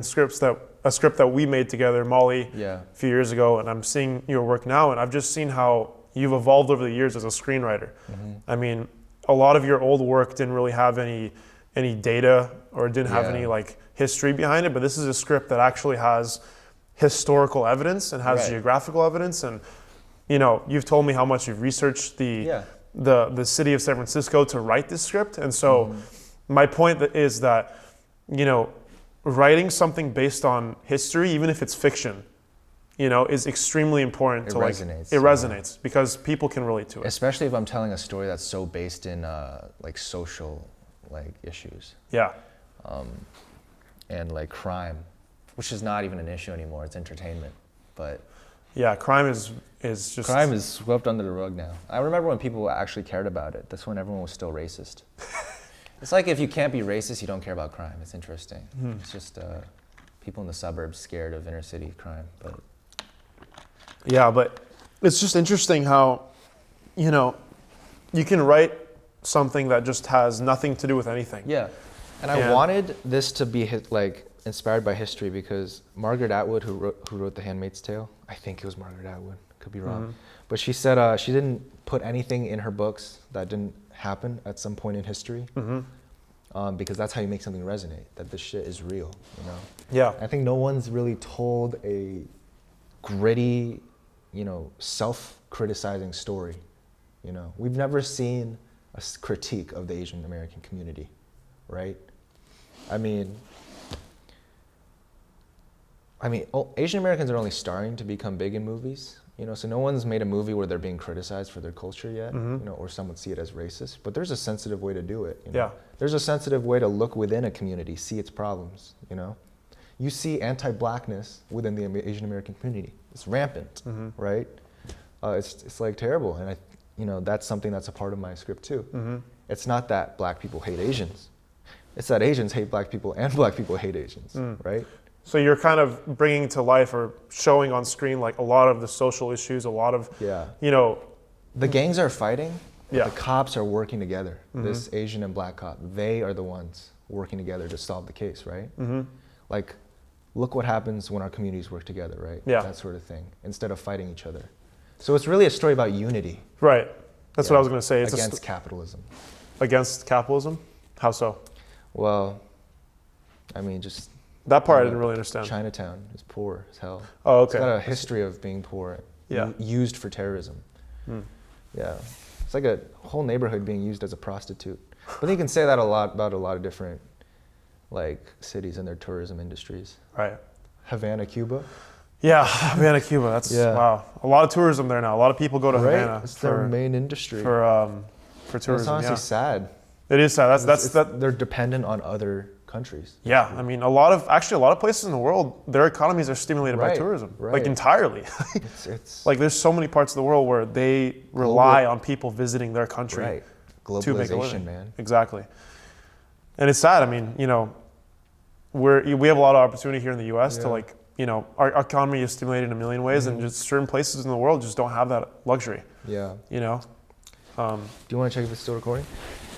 a script that we made together, Molly, a few years ago, and I'm seeing your work now, and I've just seen how you've evolved over the years as a screenwriter. I mean, a lot of your old work didn't really have any data or didn't have any history behind it, but this is a script that actually has historical evidence and has Right. geographical evidence, and you've told me how much you've researched Yeah. the city of San Francisco to write this script, and so my point is that writing something based on history, even if it's fiction, is extremely important. It to resonates, it yeah. resonates because people can relate to it. Especially if I'm telling a story that's so based in like social like issues Yeah, and like crime, which is not even an issue anymore. It's entertainment, but yeah. Crime is just crime is swept under the rug now. I remember when people actually cared about it. That's when everyone was still racist. It's like if you can't be racist, you don't care about crime. It's interesting. It's just people in the suburbs scared of inner city crime, but. Yeah, but it's just interesting how, you can write something that just has nothing to do with anything. Yeah, and I wanted this to be like inspired by history because Margaret Atwood, who wrote The Handmaid's Tale, I think it was Margaret Atwood, could be wrong, but she said she didn't put anything in her books that didn't happen at some point in history, because that's how you make something resonate, that this shit is real, Yeah. I think no one's really told a gritty, self-criticizing story. We've never seen a critique of the Asian American community, right? I mean, Asian Americans are only starting to become big in movies, so no one's made a movie where they're being criticized for their culture yet, or some would see it as racist, but there's a sensitive way to do it. Yeah. There's a sensitive way to look within a community, see its problems, You see anti-blackness within the Asian American community. It's rampant, right? It's like terrible, and that's something that's a part of my script too. It's not that black people hate Asians. It's that Asians hate black people and black people hate Asians, right? So you're kind of bringing to life or showing on screen like a lot of the social issues, a lot of, The gangs are fighting, but Yeah. the cops are working together. This Asian and black cop, they are the ones working together to solve the case, right? Like, look what happens when our communities work together, right? Yeah. That sort of thing, instead of fighting each other. So it's really a story about unity. Right. That's what I was going to say. It's against capitalism. Against capitalism? How so? Well, just That part I didn't really understand. Chinatown is poor as hell. Oh, okay. It's got a history of being poor, Yeah. used for terrorism. Yeah, it's like a whole neighborhood being used as a prostitute. But you can say that about a lot of different like cities and their tourism industries. Right. Havana, Cuba. Yeah, Havana, Cuba. That's wow. A lot of tourism there now. A lot of people go to Havana It's their main industry. for tourism. It's honestly sad. It is sad. That's They're dependent on other countries. Yeah, I mean, a lot of places in the world, their economies are stimulated by Right, tourism, right. like entirely. It's like there's so many parts of the world where they rely on people visiting their country right. to make a Globalization, living. man. Exactly. And it's sad. I mean, we have a lot of opportunity here in the U.S. to our economy is stimulated in a million ways, and just certain places in the world just don't have that luxury. Yeah. Do you want to check if it's still recording?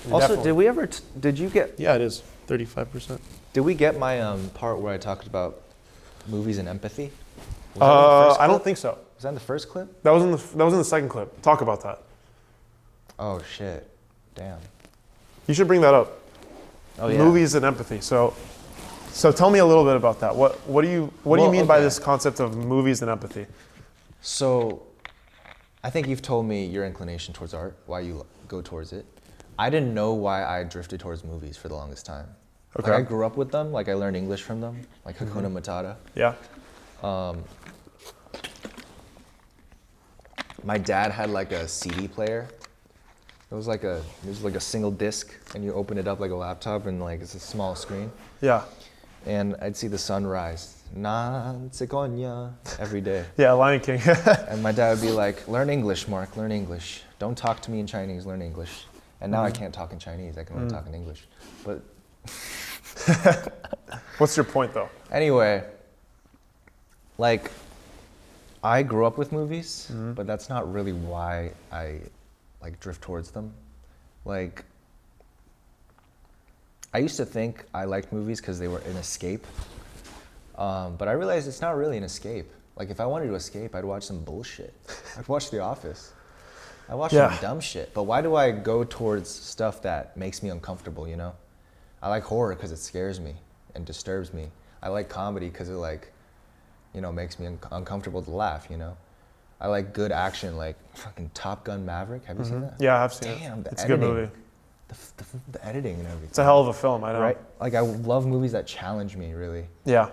Definitely. Also, did you get? Yeah, it is 35%. Did we get my part where I talked about movies and empathy? I don't think so. Was that in the first clip? That was in the second clip. Talk about that. Oh shit! Damn. You should bring that up. Oh yeah. Movies and empathy. So tell me a little bit about that. What do you mean by okay. this concept of movies and empathy? So, I think you've told me your inclination towards art, why you go towards it. I didn't know why I drifted towards movies for the longest time. Okay. Like I grew up with them, like I learned English from them, like Hakuna Matata. Yeah. My dad had like a CD player. It was like a single disc, and you open it up like a laptop, and like it's a small screen. Yeah. And I'd see the sun rise, every day. Yeah, Lion King. And my dad would be like, learn English, Mark, learn English. Don't talk to me in Chinese, learn English. And now I can't talk in Chinese, I can only talk in English. But What's your point though? anyway, like, I grew up with movies, but that's not really why I like drift towards them. Like, I used to think I liked movies because they were an escape. But I realized it's not really an escape. Like, if I wanted to escape, I'd watch some bullshit. I'd watch The Office. I watch some dumb shit. But why do I go towards stuff that makes me uncomfortable, I like horror because it scares me and disturbs me. I like comedy because it makes me uncomfortable to laugh, I like good action, like fucking Top Gun Maverick. Have you seen that? Yeah, I've seen Damn, it. the It's editing, a good movie. the editing and everything. It's a hell of a film, I know. Right? Like, I love movies that challenge me, really. Yeah.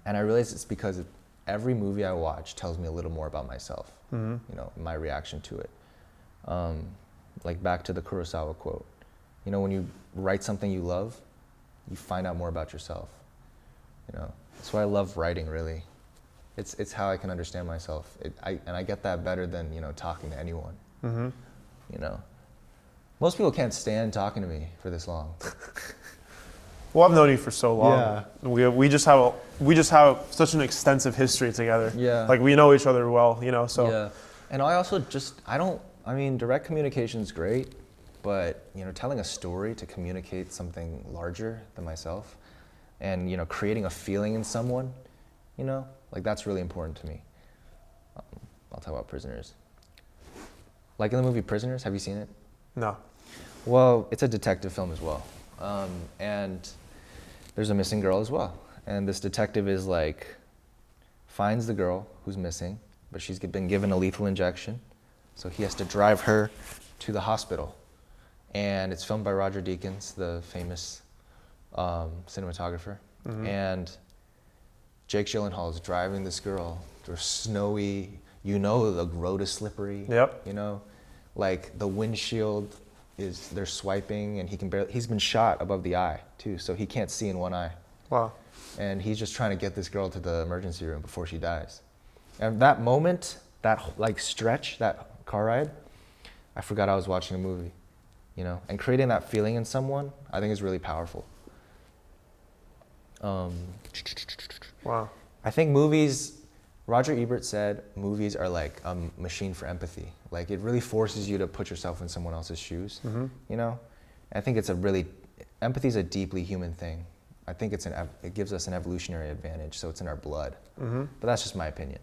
And I realize it's because every movie I watch tells me a little more about myself, my reaction to it. Like, back to the Kurosawa quote. When you write something you love, you find out more about yourself. That's why I love writing, really. It's how I can understand myself. And I get that better than, talking to anyone. Most people can't stand talking to me for this long. Well, I've known you for so long. Yeah. We just have such an extensive history together. Yeah. Like, we know each other well, so. Yeah. And I also direct communication is great, but, telling a story to communicate something larger than myself and, creating a feeling in someone, like, that's really important to me. I'll talk about Prisoners. Like in the movie Prisoners, have you seen it? No. Well, it's a detective film as well. And there's a missing girl as well. And this detective is like, finds the girl who's missing, but she's been given a lethal injection. So he has to drive her to the hospital. And it's filmed by Roger Deakins, the famous cinematographer. And Jake Gyllenhaal is driving this girl through snowy, the road is slippery. Yep. Like the windshield they're swiping, and he's been shot above the eye too, so he can't see in one eye. Wow. And he's just trying to get this girl to the emergency room before she dies. And that moment, that like stretch, that car ride, I forgot I was watching a movie, and creating that feeling in someone, I think is really powerful. Wow. I think Roger Ebert said movies are like a machine for empathy. Like, it really forces you to put yourself in someone else's shoes, I think empathy is a deeply human thing. I think it gives us an evolutionary advantage, so it's in our blood. But that's just my opinion.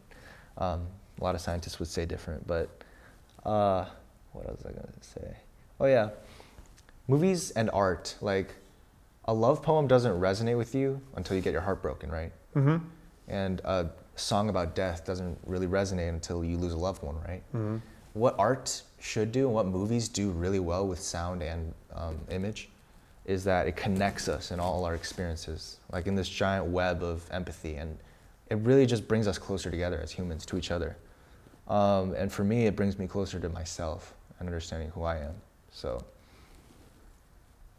A lot of scientists would say different, but what was I gonna say? Oh yeah, movies and art. Like, a love poem doesn't resonate with you until you get your heart broken, right? And a song about death doesn't really resonate until you lose a loved one, right? What art should do and what movies do really well with sound and image is that it connects us in all our experiences, like in this giant web of empathy, and it really just brings us closer together as humans to each other. And for me, it brings me closer to myself and understanding who I am. So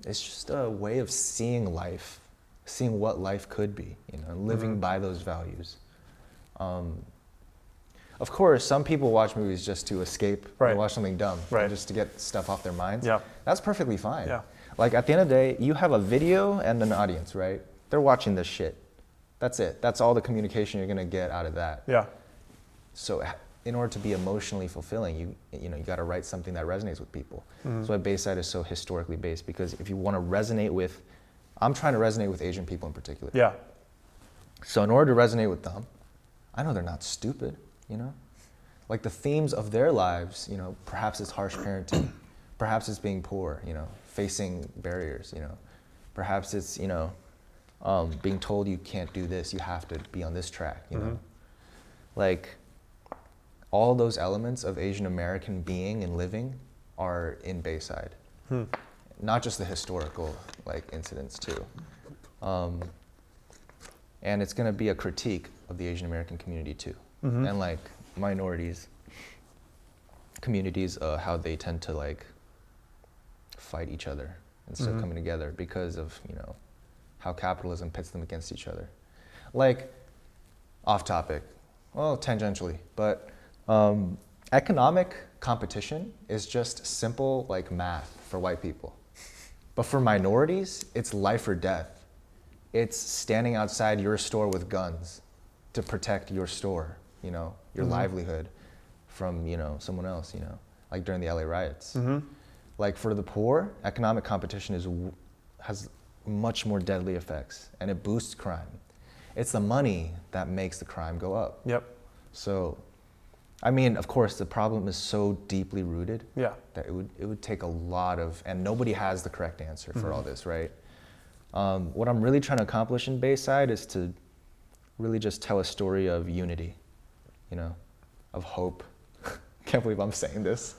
it's just a way of seeing life, seeing what life could be, living by those values. Of course, some people watch movies just to escape and watch something dumb, Right. just to get stuff off their minds. Yeah. That's perfectly fine. Yeah. Like, at the end of the day, you have a video and an audience, right? They're watching this shit. That's it. That's all the communication you're gonna get out of that. Yeah. So in order to be emotionally fulfilling, you got to write something that resonates with people. That's why Bayside is so historically based, because if you want to resonate with, I'm trying to resonate with Asian people in particular. Yeah. So in order to resonate with them, I know they're not stupid, Like, the themes of their lives, perhaps it's harsh parenting, perhaps it's being poor, facing barriers, perhaps it's, being told you can't do this, you have to be on this track, Like, all those elements of Asian American being and living are in Bayside. Not just the historical, incidents too. And it's gonna be a critique of the Asian American community too. And minorities, communities, how they tend to fight each other instead of coming together because of, how capitalism pits them against each other. Off topic, well, tangentially, but economic competition is just simple math for white people. But for minorities, it's life or death. It's standing outside your store with guns to protect your store, your livelihood from, someone else, like during the LA riots. For the poor, economic competition has much more deadly effects, and it boosts crime. It's the money that makes the crime go up. Yep. So, of course, the problem is so deeply rooted that it would take a lot of, and nobody has the correct answer for all this, right? What I'm really trying to accomplish in Bayside is to really just tell a story of unity, you know, of hope. Can't believe I'm saying this.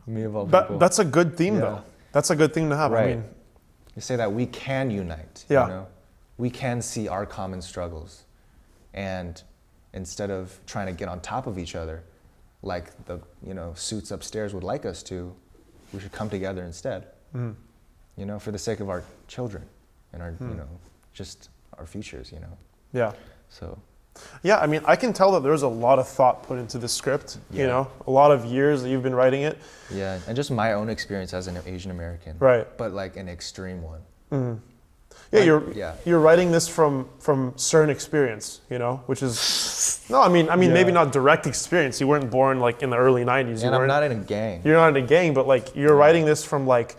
Me of all people. That's a good theme, Yeah. though. That's a good thing to have. Right. I mean, You say that we can unite, Yeah. you know? We can see our common struggles. And instead of trying to get on top of each other, like the, you know, suits upstairs would like us to, we should come together instead. You know, for the sake of our children and our, you know, just our futures, you know? yeah. So, Yeah, I mean, I can tell that there's a lot of thought put into this script, you Yeah. know, a lot of years that you've been writing it. yeah, and just my own experience as an Asian American. Right. But like an extreme one. Yeah, Yeah. you're writing this from certain experience, you know, which is, no, I mean, maybe not direct experience. You weren't born like in the early 90s. And I'm not in a gang. You're not in a gang, but like you're writing this from like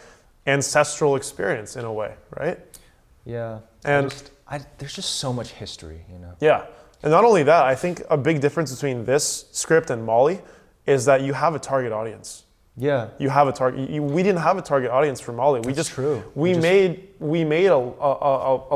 ancestral experience in a way, right? Yeah. And- there's just so much history, you know? Yeah. And not only that, I think a big difference between this script and Molly is that you have a target audience. Yeah. You have a target. We didn't have a target audience for Molly. That's true. We made a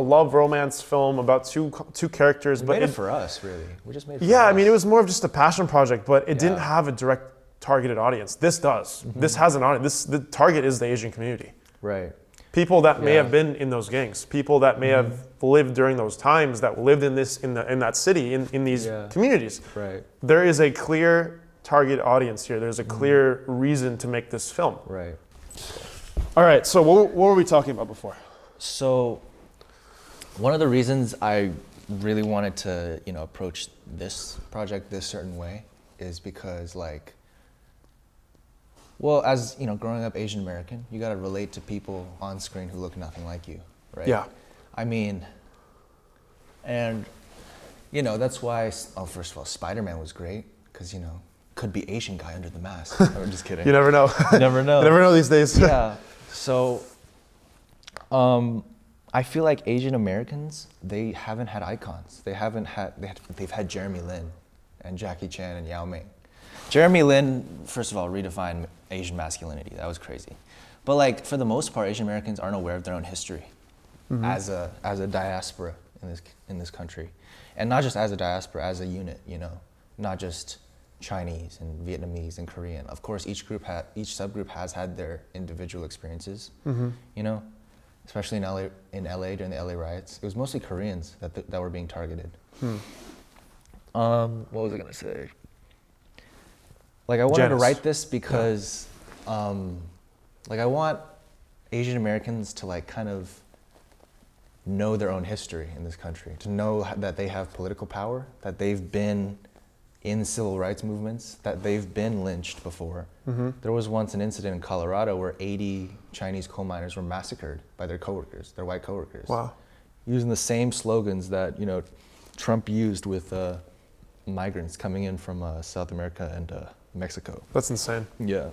love romance film about two characters, We but made it for us, really. We just made it for yeah, us. I mean, it was more of just a passion project, but it didn't Yeah. have a direct targeted audience. This does. This has an audience. The target is the Asian community. Right. People that may Yeah. have been in those gangs, people that may have lived during those times, that lived in that city, in these Yeah. communities. Right. There is a clear target audience here. There's a clear reason to make this film. Right. All right, so what were we talking about before? So, one of the reasons I really wanted to, you know, approach this project this certain way is because, like, well, as you know, growing up Asian American, you gotta relate to people on screen who look nothing like you, right? Yeah. I mean, and you know that's why. First of all, Spider-Man was great because you know could be Asian guy under the mask. I'm just kidding. You never know. You never know. You never know these days. Yeah. So, I feel like Asian Americans, they haven't had icons. They've had Jeremy Lin and Jackie Chan and Yao Ming. Jeremy Lin, first of all, redefined Asian masculinity. That was crazy. But like for the most part, Asian Americans aren't aware of their own history as a diaspora in this country, and not just as a diaspora, as a unit. You know, not just Chinese and Vietnamese and Korean. Of course, each subgroup has had their individual experiences. You know, especially in LA during the LA riots, it was mostly Koreans that were being targeted. What was I gonna say? Like I wanted to Janice. write this because, like I want Asian Americans to like kind of know their own history in this country, to know that they have political power, that they've been in civil rights movements, that they've been lynched before. There was once an incident in Colorado where 80 Chinese coal miners were massacred by their coworkers, their white coworkers, Wow. using the same slogans that you know Trump used with migrants coming in from South America and Mexico. That's insane. Yeah.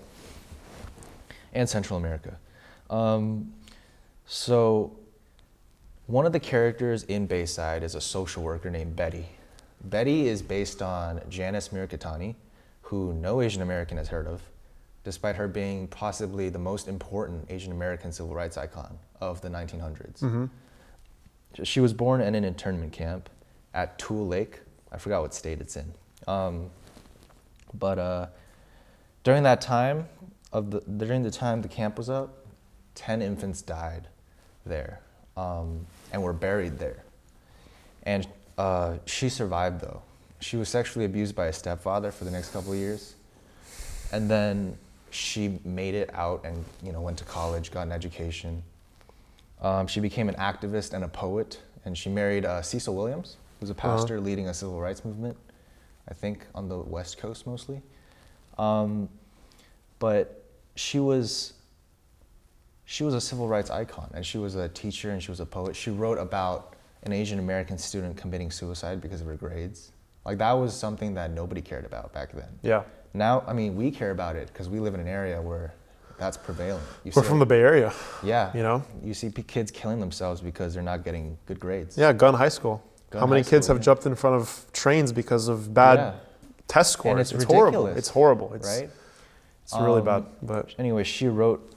And Central America. So one of the characters in Bayside is a social worker named Betty. Betty is based on Janice Mirikitani, who no Asian American has heard of, despite her being possibly the most important Asian American civil rights icon of the 1900s. She was born in an internment camp at Tule Lake. I forgot what state it's in. But during that time, during the time the camp was up, 10 infants died there and were buried there. And she survived though. She was sexually abused by a stepfather for the next couple of years. And then she made it out and went to college, got an education. She became an activist and a poet, and she married Cecil Williams, who's a pastor leading a civil rights movement, I think on the West Coast mostly. But she was a civil rights icon, and she was a teacher and she was a poet. She wrote about an Asian American student committing suicide because of her grades. Like that was something that nobody cared about back then. Yeah. Now, I mean, we care about it because we live in an area where that's prevalent. We're from the Bay Area. Yeah. You see kids killing themselves because they're not getting good grades. Yeah, gun high school. Gun How many high kids school, have yeah. jumped in front of trains because of bad test scores? And it's horrible. ridiculous, It's horrible. It's right? It's really bad. But Anyway, she wrote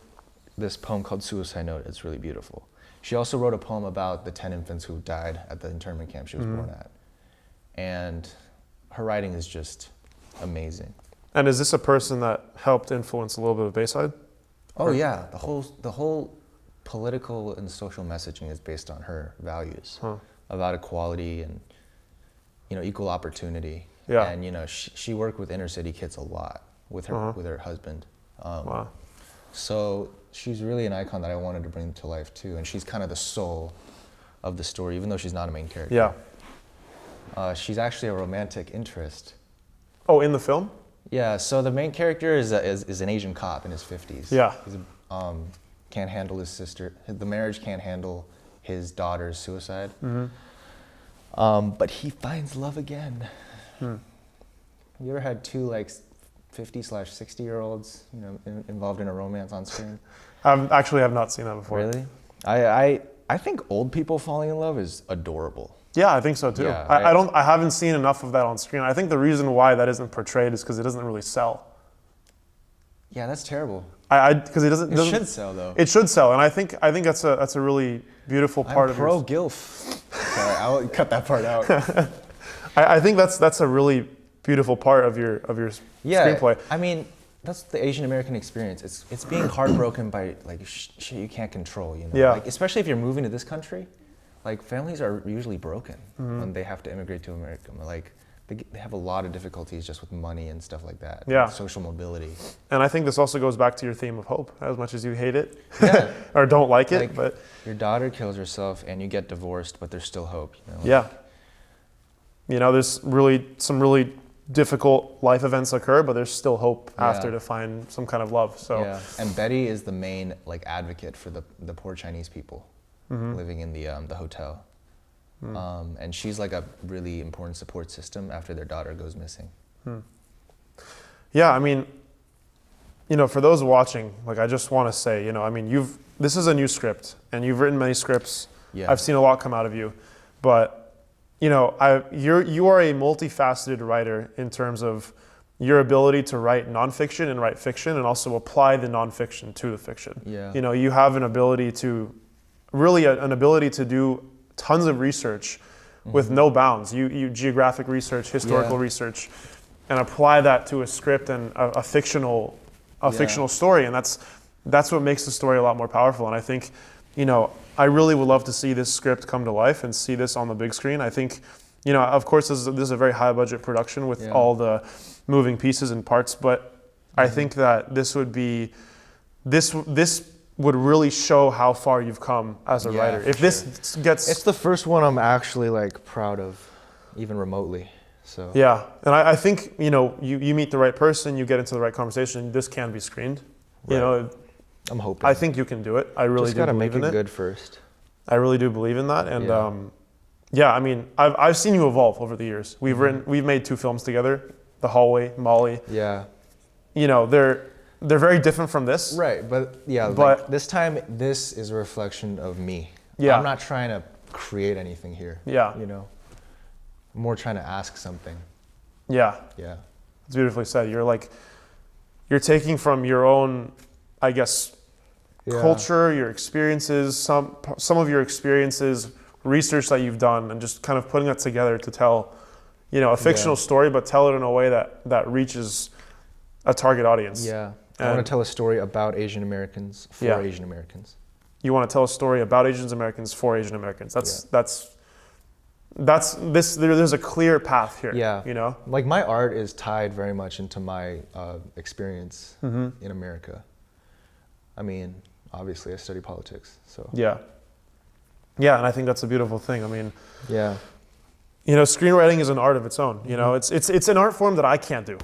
this poem called Suicide Note. It's really beautiful. She also wrote a poem about the 10 infants who died at the internment camp she was born at. and her writing is just amazing. And is this a person that helped influence a little bit of Bayside? Oh yeah, the whole political and social messaging is based on her values about equality and equal opportunity. Yeah. And she worked with inner city kids a lot with her husband. Wow. So she's really an icon that I wanted to bring to life too, and she's kind of the soul of the story, even though she's not a main character. Yeah. She's actually a romantic interest. Oh, in the film? Yeah. So the main character is an Asian cop in his 50s. Yeah. He's can't handle his sister. The marriage can't handle his daughter's suicide. But he finds love again. You ever had two like 50/60-year-olds, involved in a romance on screen? I have not seen that before. Really? I think old people falling in love is adorable. Yeah, I think so too. Yeah, I haven't seen enough of that on screen. I think the reason why that isn't portrayed is because it doesn't really sell. Yeah, that's terrible. Because it doesn't. It should sell though. It should sell, and I think that's a really beautiful part I'm of pro gilf. Sorry, I'll cut that part out. I think that's a really beautiful part of your screenplay. I mean, that's the Asian American experience. It's being heartbroken by like shit you can't control. Yeah. Like, especially if you're moving to this country, like families are usually broken when they have to immigrate to America. Like they have a lot of difficulties just with money and stuff like that. Yeah. Social mobility. And I think this also goes back to your theme of hope, as much as you hate it Yeah. or don't like it. Like, but your daughter kills herself and you get divorced, but there's still hope. Yeah. There's some really difficult life events occur, but there's still hope after to find some kind of love. So yeah. And Betty is the main like advocate for the poor Chinese people living in the hotel. And she's like a really important support system after their daughter goes missing. Yeah, I mean, for those watching, like I just want to say, this is a new script, and you've written many scripts. Yeah. I've seen a lot come out of you, but you are a multifaceted writer in terms of your ability to write nonfiction and write fiction, and also apply the nonfiction to the fiction. Yeah. You have an ability to do tons of research with no bounds. You geographic research, historical research, and apply that to a script and a fictional story, and that's what makes the story a lot more powerful. And I think, I really would love to see this script come to life and see this on the big screen. I think, of course, this is a very high budget production with all the moving pieces and parts, but I think that this would really show how far you've come as a writer. If this gets... It's the first one I'm actually like proud of, even remotely. So yeah, and I think, you meet the right person, you get into the right conversation, this can be screened. Right. I'm hoping. I think you can do it. I really just do gotta believe make in it good first. I really do believe in that, and I mean, I've seen you evolve over the years. We've made 2 films together, The Hallway, Molly. Yeah. They're very different from this. Right, but like this time, this is a reflection of me. Yeah. I'm not trying to create anything here. Yeah. I'm more trying to ask something. Yeah. Yeah. It's beautifully said. You're taking from your own, I guess, culture, your experiences, some of your experiences, research that you've done, and just kind of putting that together to tell, a fictional story, but tell it in a way that reaches a target audience. Yeah. I want to tell a story about Asian Americans for Asian Americans. You want to tell a story about Asian Americans for Asian Americans. There's a clear path here. Yeah. Like my art is tied very much into my experience in America. I mean, obviously I study politics, so. Yeah. Yeah, and I think that's a beautiful thing. I mean, yeah. Screenwriting is an art of its own. It's an art form that I can't do.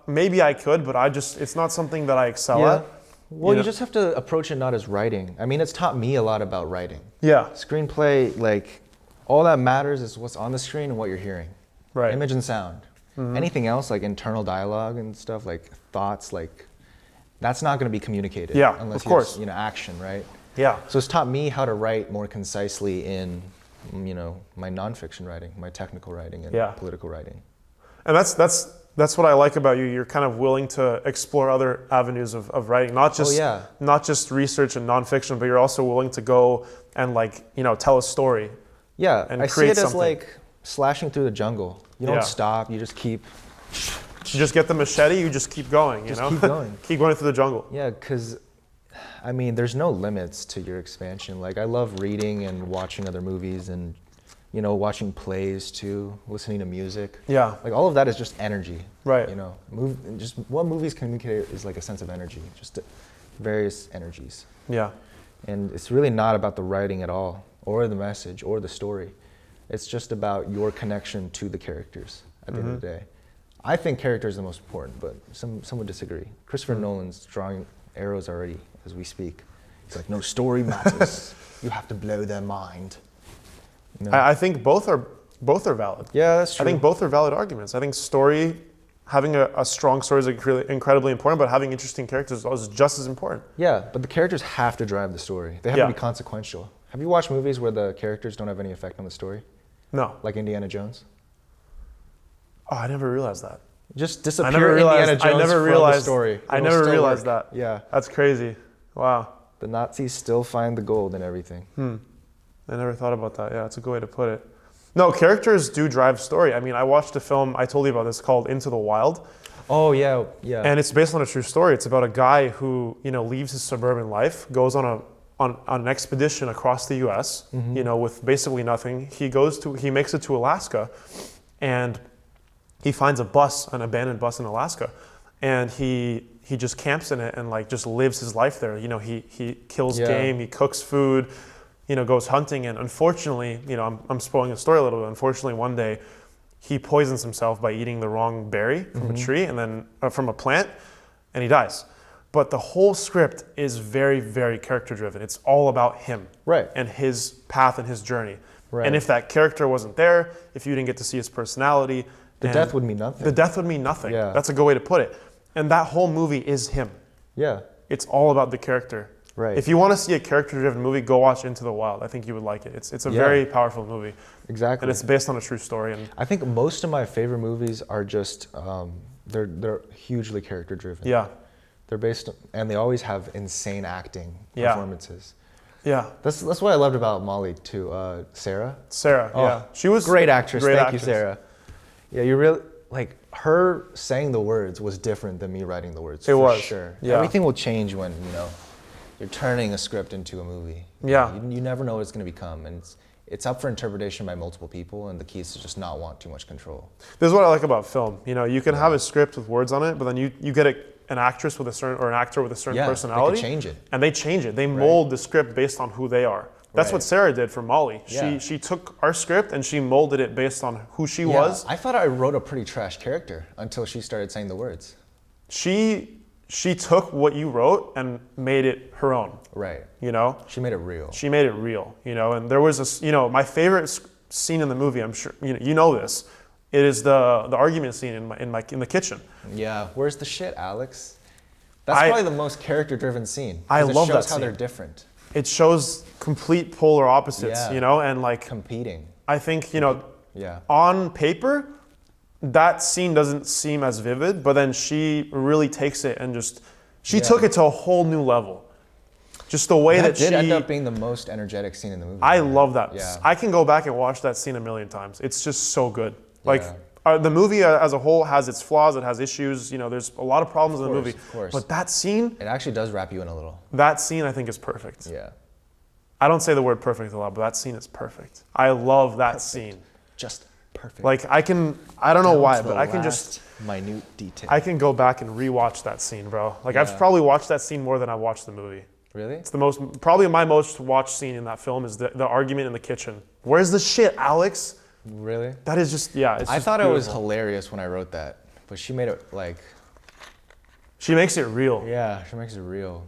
Maybe I could, but it's not something that I excel at. Well, you just have to approach it not as writing. I mean, it's taught me a lot about writing. Yeah. Screenplay, like, all that matters is what's on the screen and what you're hearing. Right. Image and sound. Anything else, like internal dialogue and stuff, like thoughts, like, that's not going to be communicated. Yeah, unless of course. Action, right? Yeah. So it's taught me how to write more concisely in, my nonfiction writing, my technical writing, and political writing. And that's what I like about you. You're kind of willing to explore other avenues of writing, not just research and nonfiction, but you're also willing to go and tell a story. Yeah, and I see create it as something. like slashing through the jungle. You don't Yeah. stop. You just keep. You just get the machete, you just keep going, you Just know? keep going. Keep going through the jungle. Yeah, because, I mean, there's no limits to your expansion. Like, I love reading and watching other movies and, you know, watching plays too, listening to music. Yeah. Like, all of that is just energy. Right. You know, just what movies communicate is like a sense of energy, just various energies. Yeah. And it's really not about the writing at all, or the message, or the story. It's just about your connection to the characters at the end of the day. I think character is the most important, but some would disagree. Christopher Nolan's drawing arrows already as we speak. He's like, no story matters. You have to blow their mind. You know? I think both are valid. Yeah, that's true. I think both are valid arguments. I think having a strong story is incredibly important, but having interesting characters is just as important. Yeah, but the characters have to drive the story. They have Yeah. to be consequential. Have you watched movies where the characters don't have any effect on the story? No. Like Indiana Jones? Oh, I never realized that. Just I disappear never Indiana realized. Jones I never from realized. the story. I It'll never still realized work. that. Yeah. That's crazy. Wow. The Nazis still find the gold and everything. I never thought about that. Yeah, that's a good way to put it. No, characters do drive story. I mean, I watched a film, I told you about this, called Into the Wild. Oh, yeah, yeah. And it's based on a true story. It's about a guy who, you know, leaves his suburban life, goes on an expedition across the U.S., you know, with basically nothing. He makes it to Alaska, and he finds an abandoned bus in Alaska, and he just camps in it and like just lives his life there. You know, he kills game, he cooks food, you know, goes hunting, and unfortunately, you know, I'm spoiling the story a little bit. Unfortunately, one day he poisons himself by eating the wrong berry from a tree and then from a plant, and he dies. But the whole script is very, very character driven. It's all about him, Right. and his path and his journey. Right. And if that character wasn't there, if you didn't get to see his personality, The and death would mean nothing. The death would mean nothing. Yeah. That's a good way to put it. And that whole movie is him. Yeah. It's all about the character. Right. If you want to see a character-driven movie, go watch Into the Wild. I think you would like it. It's a Yeah. very powerful movie, Exactly. and it's based on a true story. And I think most of my favorite movies are just they're hugely character driven. yeah, They're based and they always have insane acting Yeah. performances. yeah, That's what I loved about Molly too. Sarah. Sarah. Oh, Yeah, she was Great actress. Great Thank actress. you, Sarah. Yeah, you really like her saying the words was different than me writing the words. It for was, sure. yeah. Everything will change when you're turning a script into a movie. Yeah. You never know what it's going to become, and it's up for interpretation by multiple people, and the key is to just not want too much control. This is what I like about film. You know, you can have a script with words on it, but then you get an actress with a certain or an actor with a certain Yeah, they personality. could change it. And they change it. They mold the script based on who they are. That's Right. what Sarah did for Molly. Yeah. She took our script and she molded it based on who she Yeah, was. I thought I wrote a pretty trash character until she started saying the words. She took what you wrote and made it her own. Right. You know, She made it real. she made it real. You know, and there was this. You know, my favorite scene in the movie. I'm sure you know this. It is the argument scene in the kitchen. Yeah. Where's the shit, Alex? That's I- probably the most character-driven scene. I 'cause love it that shows how scene. they're different, It shows complete polar opposites. Yeah. You know, and like competing. I think Yeah. on paper, that scene doesn't seem as vivid, but then she really takes it and she Yeah. took it to a whole new level. Just the way That that did she. end up being the most energetic scene in the movie. I love that. Yeah. I can go back and watch that scene a million times. It's just so good. Like Yeah. the movie as a whole has its flaws. It has issues. You know, there's a lot of problems in the movie. of course. But that scene, It actually does wrap you in a little. I think is perfect. Yeah. I don't say the word perfect a lot, but that scene is perfect. I love that scene. Just perfect. Like I don't know Down why, to but the I can last minute detail. I can go back and rewatch that scene, bro. Like I've Yeah. probably watched that scene more than I've watched the movie. Really? It's probably my most watched scene in that film is the argument in the kitchen. Where's the shit, Alex? Really? That is just, yeah. It's I just thought it was beautiful. hilarious when I wrote that, but she made it like, She makes it real. yeah, she makes it real.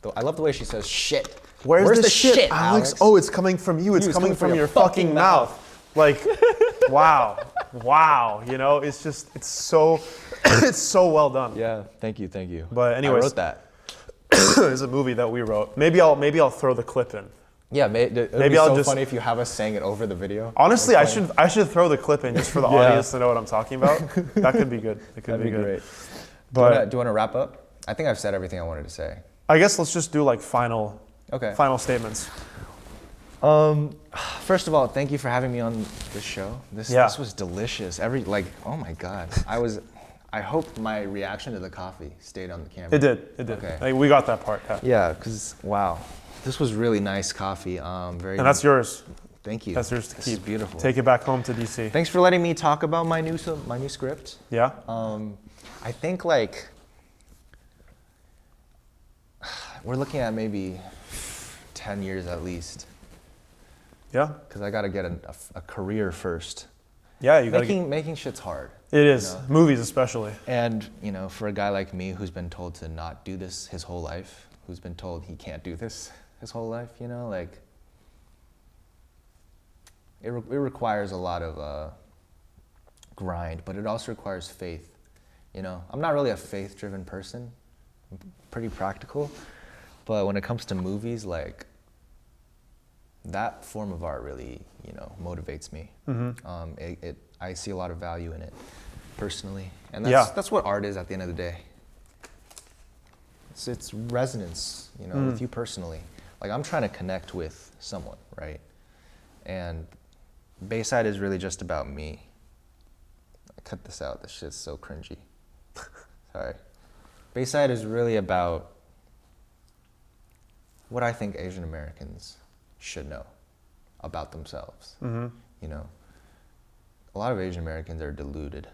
Though I love the way she says shit. Where's the shit, Alex? Oh, it's coming from you. It's coming from your fucking mouth. Like, wow, wow. You know, it's just, it's so well done. Yeah, thank you. But anyways, I wrote that. it's a movie that we wrote. Maybe I'll throw the clip in. Yeah, it'd Maybe be I'll so just- funny if you have us saying it over the video. Honestly, That's I should throw the clip in just for the Yeah. audience to know what I'm talking about. That could be good. It could That'd be good. great. But Do you want to wrap up? I think I've said everything I wanted to say. I guess let's just do like final Okay. final statements. First of all, thank you for having me on this show. This was delicious. Oh my God. I hope my reaction to the coffee stayed on the camera. It did. Okay. Like, we got that part. Yeah, because wow, this was really nice coffee. Very. And that's yours. Thank you. That's yours to This keep. is beautiful. Take it back home to DC. Thanks for letting me talk about my new script. Yeah. I think like we're looking at maybe 10 years at least. Yeah. Because I got to get a career first. Yeah, you got to making shit's hard. It is. You know? Movies especially. And, for a guy like me who's been told to not do this his whole life, who's been told he can't do this his whole life, like it requires a lot of grind, but it also requires faith. I'm not really a faith-driven person. I'm pretty practical, but when it comes to movies, like that form of art really, motivates me. Mm-hmm. I see a lot of value in it personally, and that's what art is at the end of the day. It's resonance, with you personally. Like I'm trying to connect with someone, right? And Bayside is really just about me. Cut this out. This shit's so cringy. Sorry. Bayside is really about what I think Asian Americans should know about themselves. Mm-hmm. A lot of Asian Americans are deluded.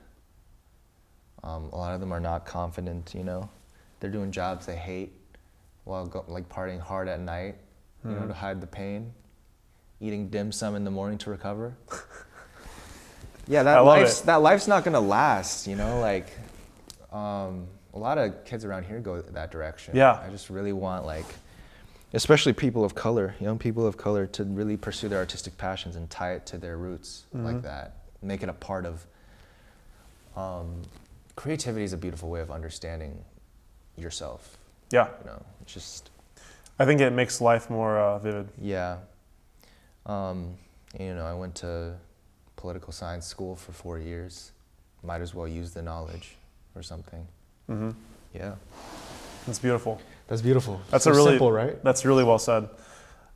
A lot of them are not confident. They're doing jobs they hate while partying hard at night, to hide the pain. Eating dim sum in the morning to recover. Yeah, that life's not gonna last. A lot of kids around here go that direction. Yeah. I just really want especially people of color, young people of color, to really pursue their artistic passions and tie it to their roots like that. Make it a part of. Creativity is a beautiful way of understanding yourself. Yeah. It's just. I think it makes life more vivid. Yeah. I went to political science school for 4 years. Might as well use the knowledge or something. Mm-hmm. Yeah. That's beautiful. That's beautiful. That's so simple, right? That's really well said.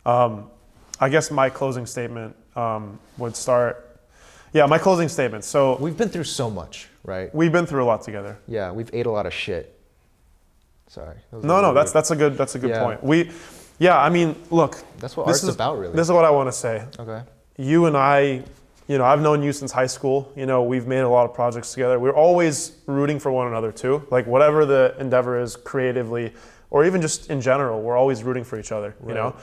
I guess my closing statement would start. Yeah, my closing statement. So we've been through so much, right? We've been through a lot together. Yeah, we've ate a lot of shit. Sorry. No, that's a good point. Look. That's what art's about, really. This is what I want to say. Okay. You and I, I've known you since high school. We've made a lot of projects together. We're always rooting for one another too. Like whatever the endeavor is creatively, or even just in general, we're always rooting for each other. Right.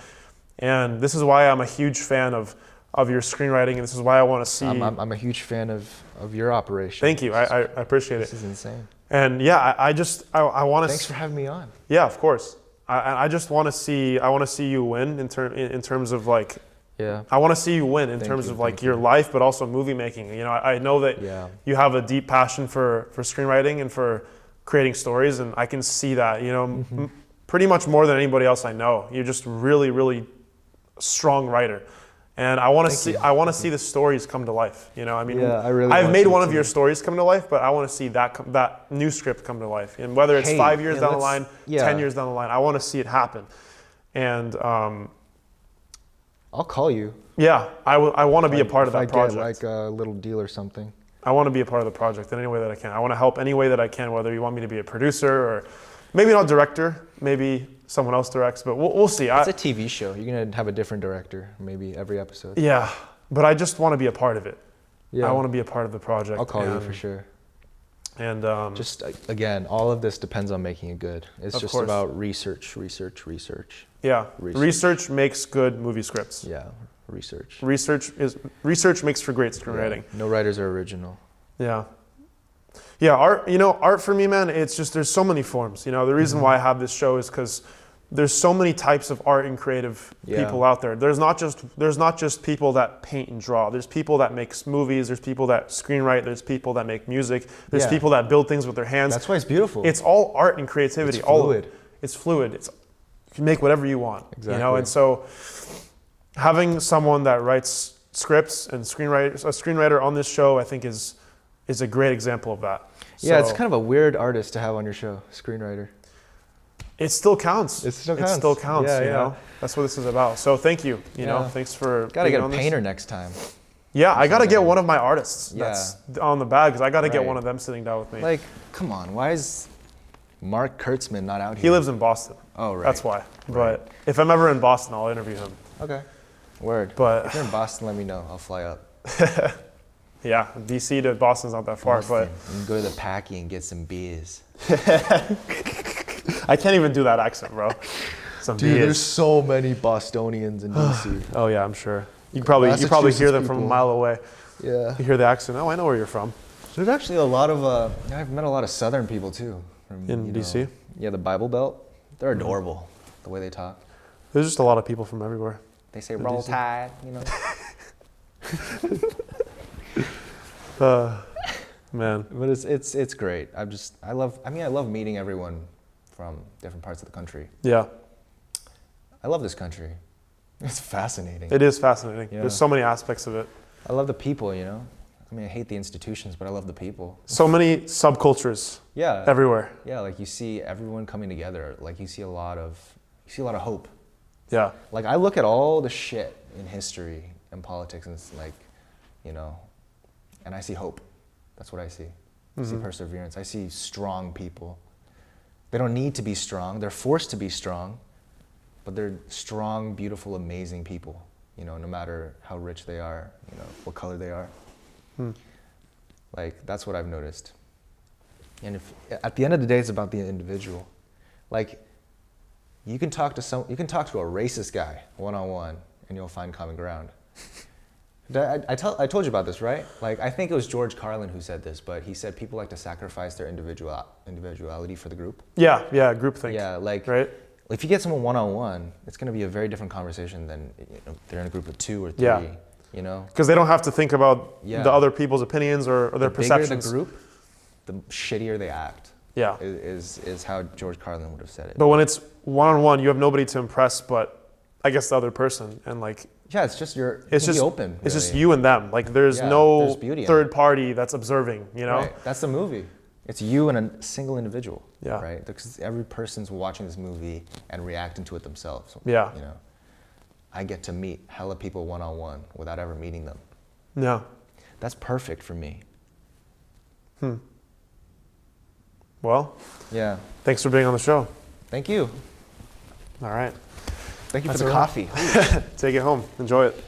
And this is why I'm a huge fan of your screenwriting, and this is why I want to see. I'm a huge fan of your operation. Thank you. I appreciate it. This is insane. And yeah, I want to. Thanks for having me on. Yeah, of course. I just want to see. I want to see you win in terms of like. Yeah. I want to see you win in terms of like your life, but also movie making. I know that you have a deep passion for screenwriting and for creating stories, and I can see that. Pretty much more than anybody else I know. You're just really, really strong writer. And I want to see the stories come to life. I've made one of your stories come to life, but I want to see that new script come to life. And whether it's 5 years down the line, 10 years down the line, I want to see it happen. And I'll call you. Yeah, I want to be a part of that project. If I get a little deal or something. I want to be a part of the project in any way that I can. I want to help any way that I can, whether you want me to be a producer or maybe not director, maybe someone else directs, but we'll see. It's a TV show. You're going to have a different director maybe every episode. Yeah, but I just want to be a part of it. Yeah. I want to be a part of the project. I'll call you for sure. And just again, all of this depends on making it good. It's just about research. Yeah, research makes good movie scripts. Yeah, research. Research makes for great screenwriting. Yeah. No writers are original. Yeah. Yeah, art for me, man, it's just there's so many forms. The reason why I have this show is because there's so many types of art and creative people out there. There's not just people that paint and draw. There's people that make movies. There's people that screenwrite. There's people that make music. There's people that build things with their hands. That's why it's beautiful. It's all art and creativity. It's fluid. It's fluid. You can make whatever you want. Exactly. And so having someone that writes scripts and a screenwriter on this show, I think is a great example of that. Yeah, it's kind of a weird artist to have on your show, screenwriter. It still counts. It still It still counts. Yeah, you yeah. know, that's what this is about. So thank you. You know, Yeah. thanks for. Gotta being get a on this. painter next time. Yeah, I gotta get something. one of my artists that's on the bag because I gotta get Right. one of them sitting down with me. Like, come on, why is Mark Kurtzman not out here? He lives in Boston. Oh, right. That's why. Right. But if I'm ever in Boston, I'll interview him. Okay. Word. But- if you're in Boston, let me know. I'll fly up. Yeah, DC to Boston's not that far, Boston. You can go to the Packy and get some beers. but I can't even do that accent, bro. Some Dude, beers. there's so many Bostonians in DC. Oh yeah, I'm sure. You probably hear Massachusetts them from a people. mile away. Yeah. You hear the accent. Oh, I know where you're from. There's actually a lot of, I've met a lot of Southern people too. From, In DC? Yeah, the Bible Belt. They're adorable, the way they talk. There's just a lot of people from everywhere. They say In roll DC. tide, you know. Man, But it's great. I love meeting everyone from different parts of the country. yeah, I love this country. It's fascinating. it is fascinating. Yeah. There's so many aspects of it. I love the people, you know. I mean, I hate the institutions, but I love the people. So many subcultures Yeah. everywhere. Yeah, like you see everyone coming together. Like you see a lot of hope. Yeah, Like I look at all the shit in history and politics, and it's like, you know, and I see hope. That's what I see. I see perseverance. I see strong people. They don't need to be strong. They're forced to be strong, but they're strong, beautiful, amazing people. You know, no matter how rich they are, you know, what color they are. Like that's what I've noticed. And if at the end of the day, it's about the individual. Like you can talk to a racist guy one-on-one, and you'll find common ground. I told you about this, right? Like I think it was George Carlin who said this, but he said people like to sacrifice their individuality for the group. yeah, groupthink. Yeah, like right. if you get someone one-on-one, it's going to be a very different conversation than they're in a group of 2 or 3. Yeah. You know, Because they don't have to think about Yeah. the other people's opinions or their the perceptions. bigger the group, the shittier they act. Yeah. Is how George Carlin would have said it. But when it's one-on-one, you have nobody to impress but I guess the other person, and like Yeah, it's just it's be just open. It's just really. you and them. Like there's Yeah, no there's beauty in third it. party that's observing. You know. Right. That's the movie. It's you and a single individual. Yeah. Right. Because every person's watching this movie and reacting to it themselves. Yeah. You know, I get to meet hella people one-on-one without ever meeting them. Yeah. That's perfect for me. Well, Yeah. thanks for being on the show. Thank you. All right. Thank you That's for the all right. coffee. Take it home. Enjoy it.